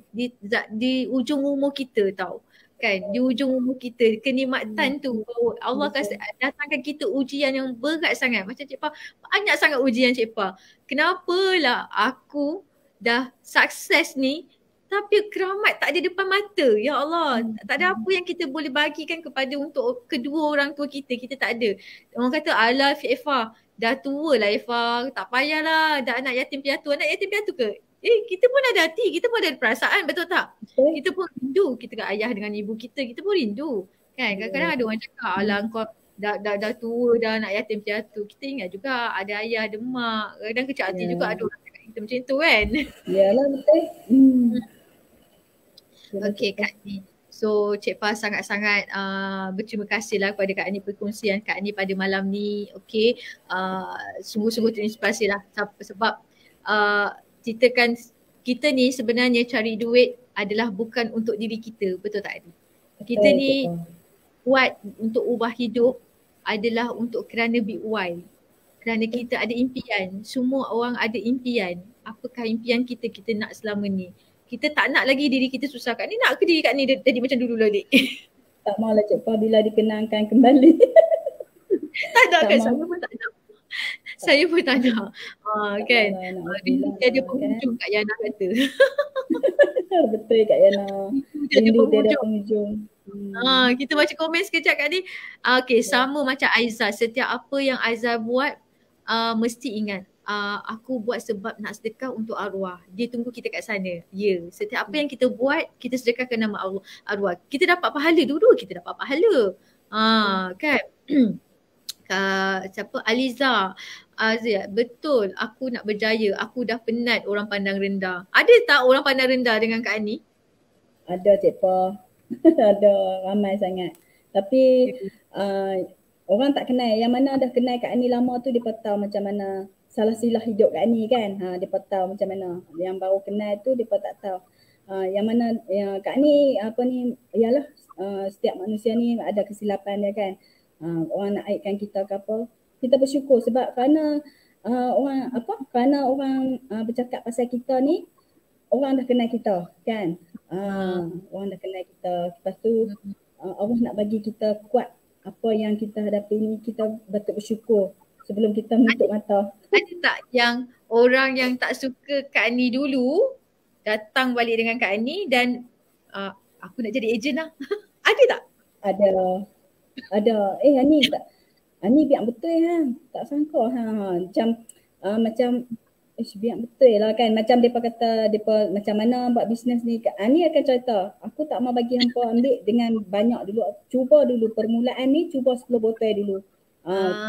di ujung umur kita tau. Kan, di ujung umur kita kenikmatan tu bahawa Allah kasi datangkan kita ujian yang berat sangat. Macam Cik Pa, banyak sangat ujian Cik Pa. Kenapalah aku dah sukses ni tapi keramat tak ada depan mata. Ya Allah, tak ada apa yang kita boleh bagikan kepada untuk kedua orang tua kita. Kita tak ada. Orang kata, alah Eva, dah tua lah Eva, tak payahlah, dah anak yatim piatu. Anak yatim piatu ke? Kita pun ada hati, kita pun ada perasaan, betul tak? Kita pun rindu kita ke ayah dengan ibu kita pun rindu. Kan, kadang-kadang ada orang cakap, alah kau dah tua dah anak yatim piatu. Kita ingat juga ada ayah, ada mak. Kadang kecil hati juga ada orang cakap kita macam tu kan. Yalah betul. Okey Kak Ni. So Cik Pa sangat-sangat berterima kasih lah kepada Kak Ni perkongsian Kak Ni pada malam ni. Okey, sungguh-sungguh terinspirasi lah sebab kita ni sebenarnya cari duit adalah bukan untuk diri kita, betul tak Ni? Kita ni buat untuk ubah hidup adalah untuk kerana big why. Kerana kita ada impian, semua orang ada impian. Apakah impian kita nak selama ni? Kita tak nak lagi diri kita susah. Kak Ni nak ke diri Kak Ni jadi macam dulu lah dik? Tak maulah Cik Pa bila dikenangkan kembali. Tak nak kan, saya pun tak nak. Saya pun tak nak. Kan? Rindu tiada penghujung Kak Yana kata. Betul Kak Yana. Rindu tiada penghujung. Kita baca komen sekejap Kak Ni. Okay, sama macam Aizah. Setiap apa yang Aizah buat mesti ingat. Aku buat sebab nak sedekah untuk arwah. Dia tunggu kita kat sana. Ya, setiap apa yang kita buat, kita sedekahkan nama Allah, arwah. Kita dapat pahala, dulu kita dapat pahala. Kan? Siapa? Aliza. Azia, betul. Aku nak berjaya. Aku dah penat orang pandang rendah. Ada tak orang pandang rendah dengan Kak Ani? Ada Cik Pa. Ada, ramai sangat. Tapi orang tak kenal. Yang mana dah kenal Kak Ani lama tu dia tahu macam mana salah silah hidup Kak Ani kan. Dia tahu macam mana. Yang baru kenal tu dia tak tahu. Yang mana Kak Ani ialah setiap manusia ni ada kesilapan dia kan. Orang nak aibkan kita ke apa, kita bersyukur sebab kerana orang bercakap pasal kita ni, orang dah kenal kita kan. Orang dah kenal kita. Lepas tu Allah nak bagi kita kuat apa yang kita hadapi ni, kita betul bersyukur sebelum kita menutup mata. Ada tak yang orang yang tak suka Kak Ani dulu datang balik dengan Kak Ani dan aku nak jadi ejen lah? Ada tak? Ada. Ani biar betul tak sangka macam biar betul lah kan. Macam depa kata depa macam mana buat bisnes ni. Ani akan cerita, aku tak mau bagi hampa ambil dengan banyak dulu. Cuba dulu permulaan ni, cuba 10 botol dulu.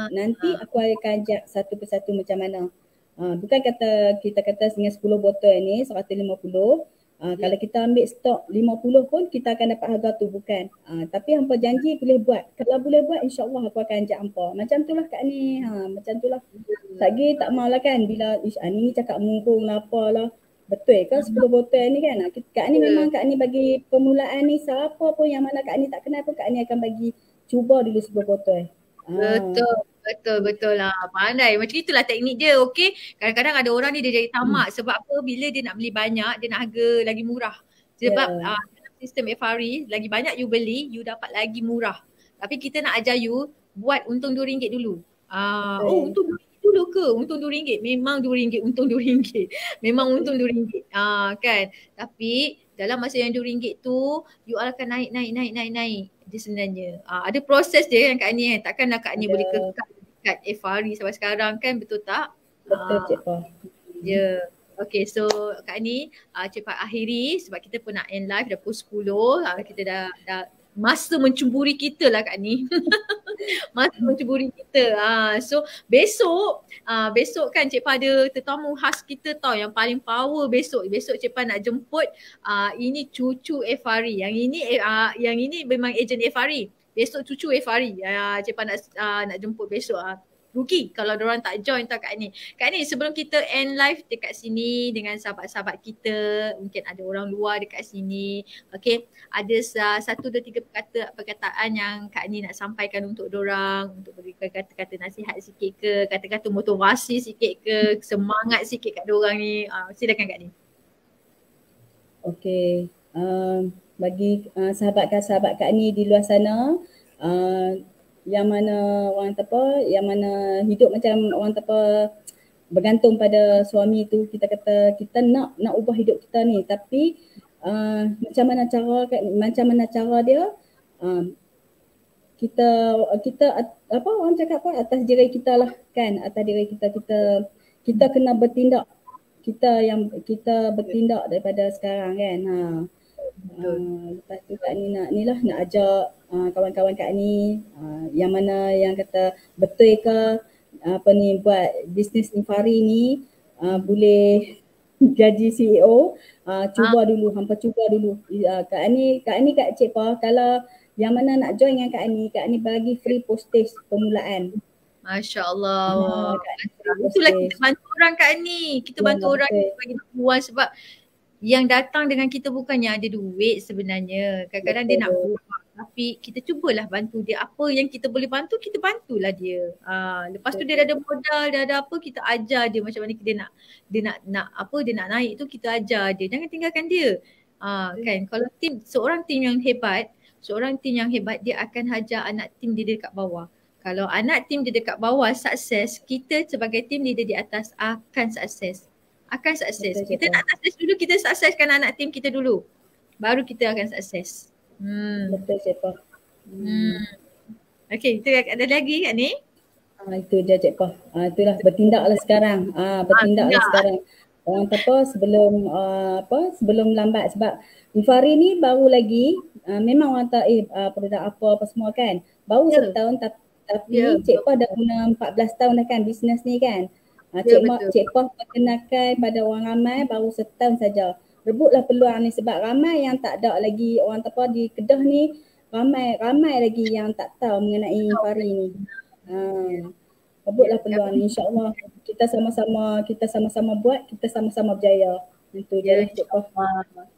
Nanti aku akan ajak satu persatu macam mana. Bukan kita kata dengan 10 botol ni 150. Kalau kita ambil stok 50 pun kita akan dapat harga tu, bukan. Tapi hampa janji boleh buat. Kalau boleh buat, insya-Allah aku akan ajak hampa. Macam itulah Kak Ni. Macam itulah. Lagi tak maulah kan bila Ani ni cakap murung lah apalah. Betul kan 10 botol ni kan. Kak Ni memang Kak Ni bagi permulaan ni, siapa pun yang mana Kak Ni tak kenal pun Kak Ni akan bagi cuba dulu 10 botol. Betul lah. Pandai. Macam itulah teknik dia. Okay. Kadang-kadang ada orang ni dia jadi tamak. Sebab apa? Bila dia nak beli banyak, dia nak harga lagi murah. Sebab dalam sistem FRE, lagi banyak you beli, you dapat lagi murah. Tapi kita nak ajar you buat untung RM2 dulu. Untung RM2 dulu ke? Untung RM2. Memang RM2. Untung RM2. Memang untung RM2. Kan? Tapi dalam masa yang RM2 tu, you akan naik. Dia sebenarnya ada proses dia kan Kak Ni. Takkanlah Kak Ni boleh kekal dekat FRE sampai sekarang kan, betul tak? Betul Cik Pa. Ya. Okay, so Kak Ni cepat akhiri sebab kita pun nak end live dah pukul 10. Kita dah masa mencuburi kita lah Kak Ni. Masa mencuburi kita. So besok kan Cik Pa ada tetamu khas kita tau yang paling power besok. Besok Cik Pa nak jemput ini cucu FRE. Yang ini memang ejen FRE. Besok cucu FRE. Cik Pa nak jemput besok. rugi kalau diorang tak join tau Kak Ani. Kak Ani, sebelum kita end live dekat sini dengan sahabat-sahabat kita, mungkin ada orang luar dekat sini, okay, ada satu, dua, tiga perkataan yang Kak Ani nak sampaikan untuk diorang, untuk berikan kata-kata nasihat sikit ke, kata-kata motivasi sikit ke, semangat sikit kat diorang ni. Silakan Kak Ani. Okey, bagi sahabat Kak Ni di luar sana, yang mana orang apa, yang mana hidup macam orang apa bergantung pada suami tu, kita kata kita nak ubah hidup kita ni, tapi macam mana cara dia, kita apa orang cakap apa, atas diri kita lah kan, atas diri kita kena bertindak, kita bertindak daripada sekarang kan. Lepas tu Kak Ni nak ajak kawan-kawan Kak Ni yang mana yang kata betul ke apa ni buat bisnes Infari ni boleh gaji CEO, cuba dulu, hampa cuba dulu. Kak Ni Kak Cik Pa, kalau yang mana nak join dengan Kak Ni bagi free postage permulaan. Masya Allah. Itulah kita bantu orang Kak Ni. Kita bantu orang kita bagi peluang, sebab yang datang dengan kita bukannya ada duit sebenarnya. Kadang-kadang dia nak buat, tapi kita cubalah bantu dia. Apa yang kita boleh bantu, kita bantulah dia. Lepas tu dia dah ada modal, dah ada apa, kita ajar dia macam mana dia nak naik tu, kita ajar dia. Jangan tinggalkan dia. Kan, kalau seorang tim yang hebat, dia akan hajar anak tim dia dekat bawah. Kalau anak tim dia dekat bawah sukses, kita sebagai tim leader di atas akan sukses. Kita nak sukses dulu, kita sukseskan anak tim kita dulu. Baru kita akan sukses. Betul Cik Pa. Okey, itu ada lagi Kak Ni? Itu je Cik Pa. Itulah bertindaklah sekarang. Bertindaklah sekarang. Orang apa sebelum lambat, sebab Infari ni baru lagi memang orang tak produk apa semua kan. Baru setahun tapi Cik Pa dah guna 14 tahun dah kan bisnes ni kan. Cik Pa perkenalkan pada orang ramai baru setahun saja. Rebutlah peluang ni, sebab ramai yang tak ada lagi orang apa di Kedah ni, ramai lagi yang tak tahu mengenai Infari ni. Rebutlah peluang ni, insya-Allah kita sama-sama buat, kita sama-sama berjaya. Itu je Cik Pa.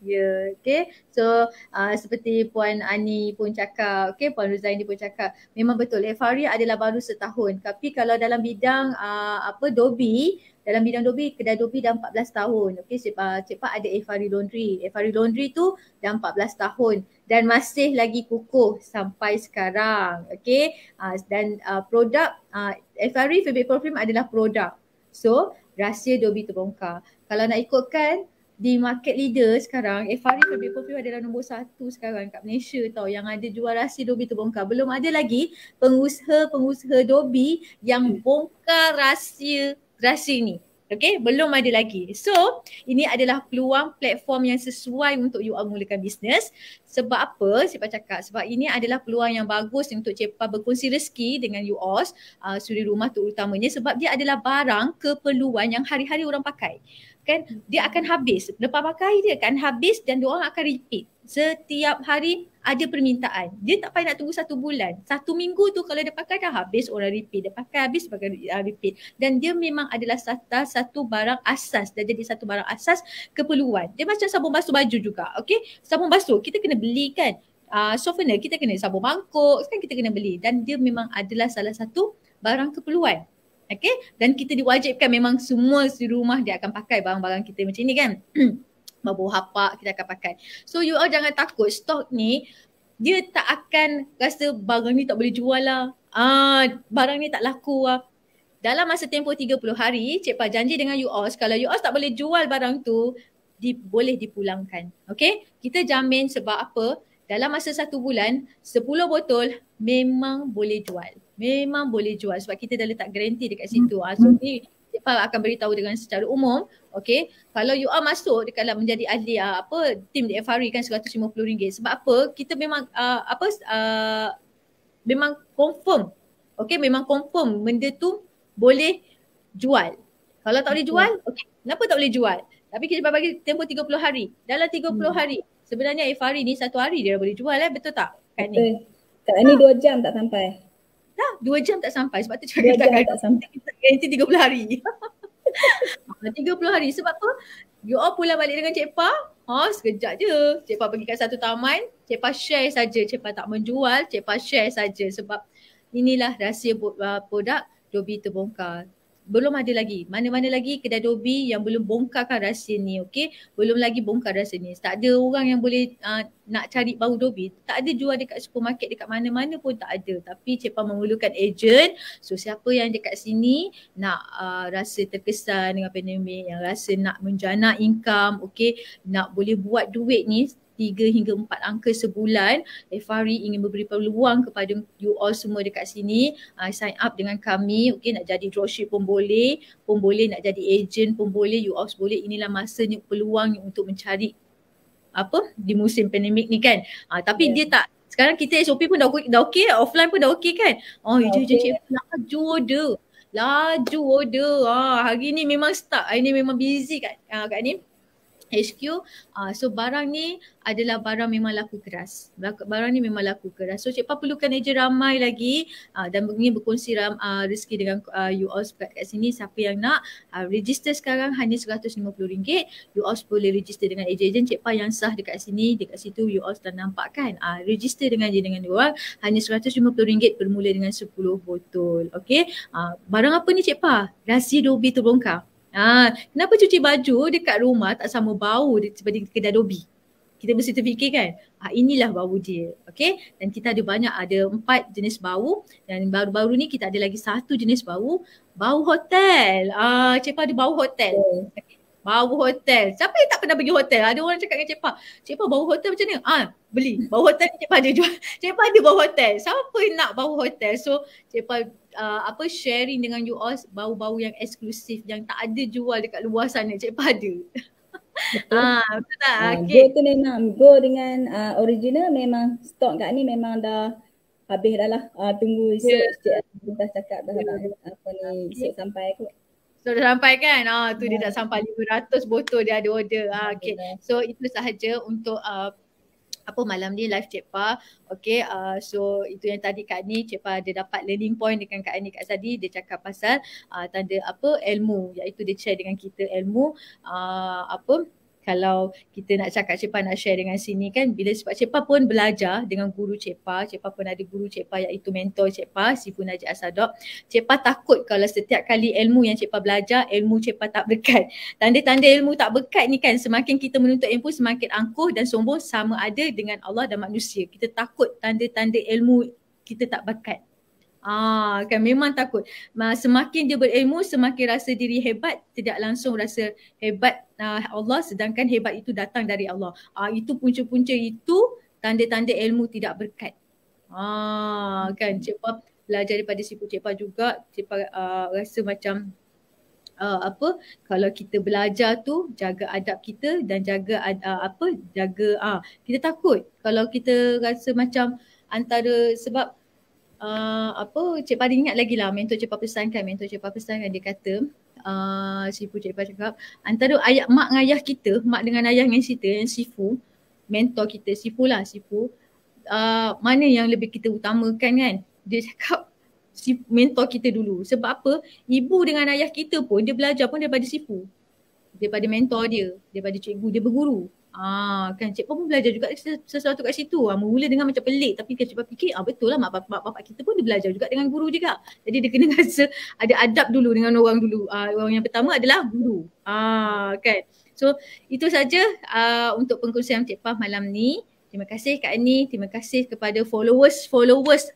Ya, okay. So seperti Puan Ani pun cakap, okay, Puan Ruzaini pun cakap, memang betul Infari adalah baru setahun. Tapi kalau dalam bidang dalam bidang kedai Dobi dah 14 tahun. Okay, Cik Pa ada Infari Laundry. Infari Laundry tu dah 14 tahun dan masih lagi kukuh sampai sekarang. Okay, dan produk Infari Fabric Perfume adalah produk. So rahsia Dobi terbongkar. Kalau nak ikutkan di market leader sekarang, Infari Fabric Perfume adalah nombor 1 sekarang kat Malaysia tau, yang ada jual rahsia Dobi terbongkar. Belum ada lagi pengusaha Dobi yang bongkar rahsia ni. Okay, belum ada lagi. So, ini adalah peluang platform yang sesuai untuk you all mulakan bisnes. Sebab apa? Cik Pa cakap, sebab ini adalah peluang yang bagus untuk Cik Pa berkongsi rezeki dengan you all, suri rumah terutamanya, sebab dia adalah barang keperluan yang hari-hari orang pakai. Kan, dia akan habis. Lepas pakai dia akan habis dan diorang akan repeat. Setiap hari ada permintaan. Dia tak payah nak tunggu 1 bulan. 1 minggu tu kalau dia pakai dah habis, orang repeat. Dia pakai habis, pakai repeat. Dan dia memang adalah satu barang asas. Dah jadi satu barang asas keperluan. Dia macam sabun basuh baju juga. Okay, sabun basuh kita kena beli kan. Softener kita kena, sabun mangkuk kan kita kena beli. Dan dia memang adalah salah satu barang keperluan. Okay, dan kita diwajibkan memang semua di rumah dia akan pakai barang-barang kita macam ni kan. Bau hapak kita akan pakai. So you all jangan takut, stok ni dia tak akan rasa barang ni tak boleh jual lah. Barang ni tak laku lah. Dalam masa tempoh 30 hari, Cik Pa janji dengan you all, kalau you all tak boleh jual barang tu, boleh dipulangkan. Okay, kita jamin sebab apa? Dalam masa 1 bulan, 10 botol memang boleh jual. Memang boleh jual sebab kita dah letak garanti dekat situ. So ni Cik Pa akan beritahu dengan secara umum. Okay, kalau you all masuk dekat dalam menjadi ahli tim di Infari kan RM150. Sebab apa? Kita memang memang confirm. Okay, memang confirm benda tu boleh jual. Kalau tak boleh jual, okay, kenapa tak boleh jual? Tapi kita bagi tempoh 30 hari. Dalam 30 hari, sebenarnya Infari ni 1 hari dia dah boleh jual betul tak? Kan betul. Tak, ni 2 jam tak sampai. Dah 2 jam tak sampai. Sebab tu 2 cakap jam tak sampai. kita garanti 30 hari. 30 hari. Sebab apa? You all pulang balik dengan Cik Pa. Sekejap je. Cik Pa pergi kat satu taman. Cik Pa share saja. Cik Pa tak menjual. Cik Pa share saja. Sebab inilah rahsia produk Dobi terbongkar. Belum ada lagi. Mana-mana lagi kedai Dobi yang belum bongkarkan rahsia ni. Okay. Belum lagi bongkar rahsia ni. Tak ada orang yang boleh nak cari bau Dobi. Tak ada jual dekat supermarket, dekat mana-mana pun tak ada. Tapi Cik Pa memerlukan ejen. So siapa yang dekat sini nak rasa terkesan dengan pandemik, yang rasa nak menjana income, okay, nak boleh buat duit ni 3 hingga 4 angka sebulan, Efari ingin memberi peluang kepada you all semua dekat sini, sign up dengan kami, okay, nak jadi dropship pun boleh, nak jadi agent pun boleh, you all boleh. Inilah masanya peluang untuk mencari apa di musim pandemik ni kan. Tapi dia tak, sekarang kita SOP pun dah okey, offline pun dah okey kan. Ejen Cik laju order. Laju order. Hari ni memang stuck. Hari ni memang busy kat ni HQ. So barang ni adalah barang memang laku keras. Barang ni memang laku keras. So Cik Pa perlukan ejen ramai lagi dan ingin berkongsi rezeki dengan you all kat sini. Siapa yang nak register sekarang hanya RM150. You all boleh register dengan ejen-ejen Cik Pa yang sah dekat sini. Dekat situ you all dah nampak kan. Register dengan diorang hanya RM150 bermula dengan 10 botol. Okay. Barang apa ni Cik Pa? Rahsia Dobi terbongkar. Kenapa cuci baju dekat rumah tak sama bau seperti kedai Dobi? Kita mesti terfikir kan, inilah bau dia. Okay, dan kita ada banyak, ada 4 jenis bau, dan baru-baru ni kita ada lagi 1 jenis bau, bau hotel. Cik Pa ada bau hotel. Okay. Bau hotel. Siapa yang tak pernah pergi hotel? Ada orang cakap dengan Cik Pa bau hotel macam mana? Beli. Bau hotel Cik Pa ada jual. Cik Pa ada bau hotel. Siapa yang nak bau hotel? So Cik Pa sharing dengan you all bau-bau yang eksklusif yang tak ada jual dekat luar sana. Cik Pa ada. Betul tak? Go tu memang go dengan original, memang stok kat ni memang dah habis dah lah. Tunggu esok Cik cakap dah apa ni esok sampai kot. So dah sampai kan? Tu dia dah sampai 500 botol dia ada order. Okay. So itu sahaja untuk malam ni live Cik Pa. Okay, so itu yang tadi Kak Ni, Cik Pa ada dapat learning point dengan Kak Ni kat tadi. Dia cakap pasal tanda ilmu, iaitu dia share dengan kita ilmu kalau kita nak cakap Cik Pa nak share dengan sini kan, bila sebab Cik Pa pun belajar dengan guru Cik Pa pun ada guru Cik Pa iaitu mentor Cik Pa, Sifu Najib Asadok. Cik Pa takut kalau setiap kali ilmu yang Cik Pa belajar, ilmu Cik Pa tak berkat. Tanda-tanda ilmu tak berkat ni kan, semakin kita menuntut ilmu semakin angkuh dan sombong sama ada dengan Allah dan manusia. Kita takut tanda-tanda ilmu kita tak berkat. Kan memang takut. Semakin dia berilmu, semakin rasa diri hebat, tidak langsung rasa hebat Allah, sedangkan hebat itu datang dari Allah. Itu punca-punca itu tanda-tanda ilmu tidak berkat. Kan Cik Pa belajar daripada Sifu Cik Pa juga. Cik Pa rasa macam kalau kita belajar tu jaga adab kita dan jaga kita takut kalau kita rasa macam antara sebab Cik Pa ingat lagi lah mentor Cik Pa pesankan, dia kata Sifu Cik Pa cakap antara mak dengan ayah kita, mak dengan ayah dengan kita yang Sifu, mentor kita Sifu, mana yang lebih kita utamakan kan. Dia cakap mentor kita dulu. Sebab apa? Ibu dengan ayah kita pun dia belajar pun daripada Sifu, daripada mentor dia, daripada cikgu, dia berguru. Kan Cik Pa pun belajar juga sesuatu kat situ. Mula dengan macam pelik, tapi kan Cik Pa fikir betul lah mak bapak kita pun dia belajar juga dengan guru juga. Jadi dia kena rasa ada adab dulu dengan orang dulu. Orang yang pertama adalah guru. Kan. So itu saja untuk pengkongsian Cik Pa malam ni. Terima kasih Kak Ni, terima kasih kepada followers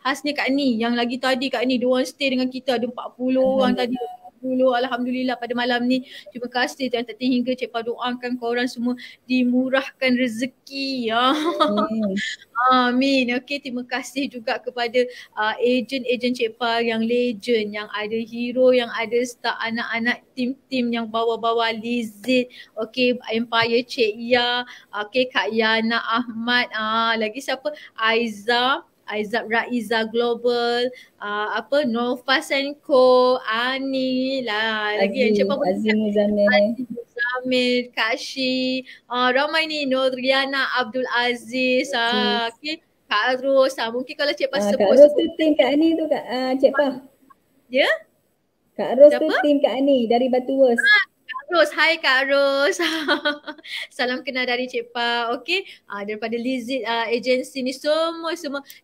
khasnya Kak Ni. Yang lagi tadi Kak Ni, diorang stay dengan kita, ada 40 orang tadi. Alhamdulillah pada malam ni. Terima kasih yang tak hingga Cik Pa doakan korang semua dimurahkan rezeki. Amin. Okay, terima kasih juga kepada ejen-ejen Cik Pa yang legend, yang ada hero, yang ada star anak-anak tim-tim yang bawa-bawa Lizid, okay, Empire Cik Ya, okay, Kak Yana Ahmad, lagi siapa? Aizab Raiza Global, Novas and Co, Ani lah, lagi yang Cik Pa Azim Muzamil, Kashi, ramai ni, Nuriana Abdul Aziz, okay. Kak Ros, mungkin kalau Cik Pah Kak Ros sebut-sebut tu tim Kak Ani tu Cik Pah. dia. Kak Ros tu Siapa? tim Kak Ani dari Batu Wers. Kak Ros, hai Kak Ros. Salam kenal dari Cik Pah. Okey, daripada Lizzie agensi ni semua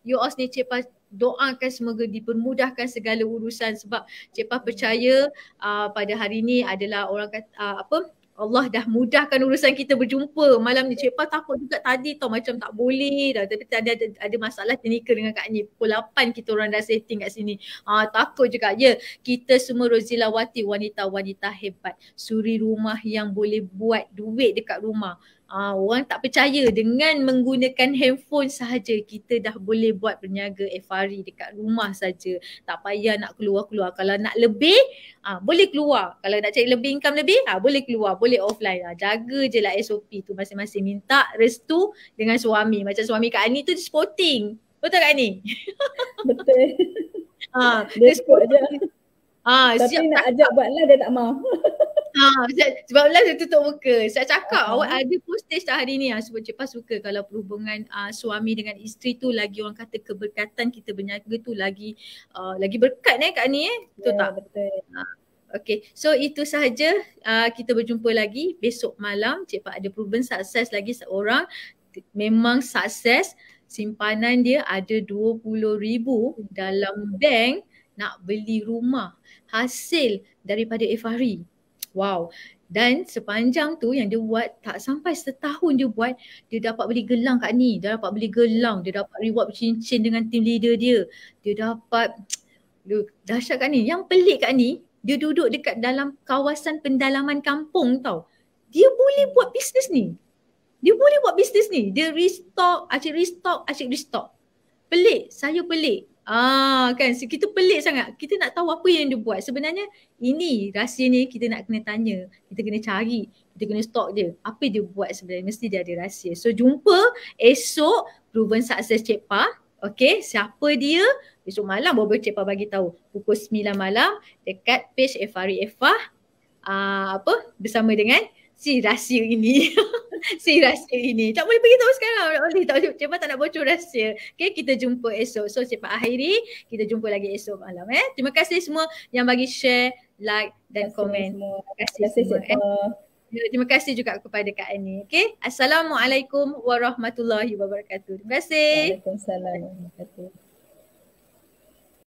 you all ni Cik Pah doakan semoga dipermudahkan segala urusan sebab Cik Pah percaya pada hari ni adalah orang kata Allah dah mudahkan urusan kita berjumpa. Malam ni Cik Pah takut juga tadi tau macam tak boleh dah. Tapi tadi ada masalah teknikal dengan Kak Ni. Pukul 8 kita orang dah setting kat sini. Takut juga. Ya, kita semua Rozilawati wanita-wanita hebat. Suri rumah yang boleh buat duit dekat rumah. Orang tak percaya dengan menggunakan handphone sahaja kita dah boleh buat berniaga FRE dekat rumah saja. Tak payah nak keluar-keluar. Kalau nak lebih, boleh keluar. Kalau nak cari lebih income lebih, boleh keluar, boleh offline. Jaga je lah SOP tu masing-masing. Minta restu dengan suami. Macam suami Kak Ani tu dia sporting. Betul Kak Ani? Betul. Dia sport je. Tapi siap nak ajak buat lah dia tak mahu. Sebab lah dia tutup muka. Saya cakap awak ada postage tak hari ni? Sebab Cik Pah suka kalau perhubungan suami dengan isteri tu lagi orang kata keberkatan kita berniaga tu lagi berkat Kak Ni betul tak? Betul. Okay, so itu sahaja. Kita berjumpa lagi besok malam. Cik Pah ada proven sukses lagi seorang. Memang sukses. Simpanan dia ada 20,000 dalam bank nak beli rumah. Hasil daripada FRE. Wow. Dan sepanjang tu yang dia buat tak sampai setahun dia buat, dia dapat beli gelang Kak Ni. Dia dapat beli gelang, dia dapat reward cincin dengan team leader dia. Dia dapat dahsyat Kak Ni. Yang pelik Kak Ni, dia duduk dekat dalam kawasan pendalaman kampung tau. Dia boleh buat bisnes ni. Dia restock. Pelik, saya pelik. Kan kita pelik sangat. Kita nak tahu apa yang dia buat. Sebenarnya ini rahsia ni kita nak kena tanya. Kita kena cari. Kita kena stalk dia. Apa dia buat sebenarnya. Mesti dia ada rahsia. So jumpa esok proven success Cik Pah. Okay, siapa dia? Besok malam baru Cik Pah bagi tahu. Pukul 9 malam dekat page FRE Efah. Bersama dengan si rahsia ini. Tak boleh beritahu sekarang. Cik Pah tak nak bocor rahsia. Okay, kita jumpa esok. So Cik Pah akhiri, kita jumpa lagi esok malam. Terima kasih semua yang bagi share, like dan komen. Terima kasih semua. Terima kasih juga kepada Kak Ani. Okay, Assalamualaikum warahmatullahi wabarakatuh. Terima kasih. Waalaikumsalam warahmatullahi wabarakatuh.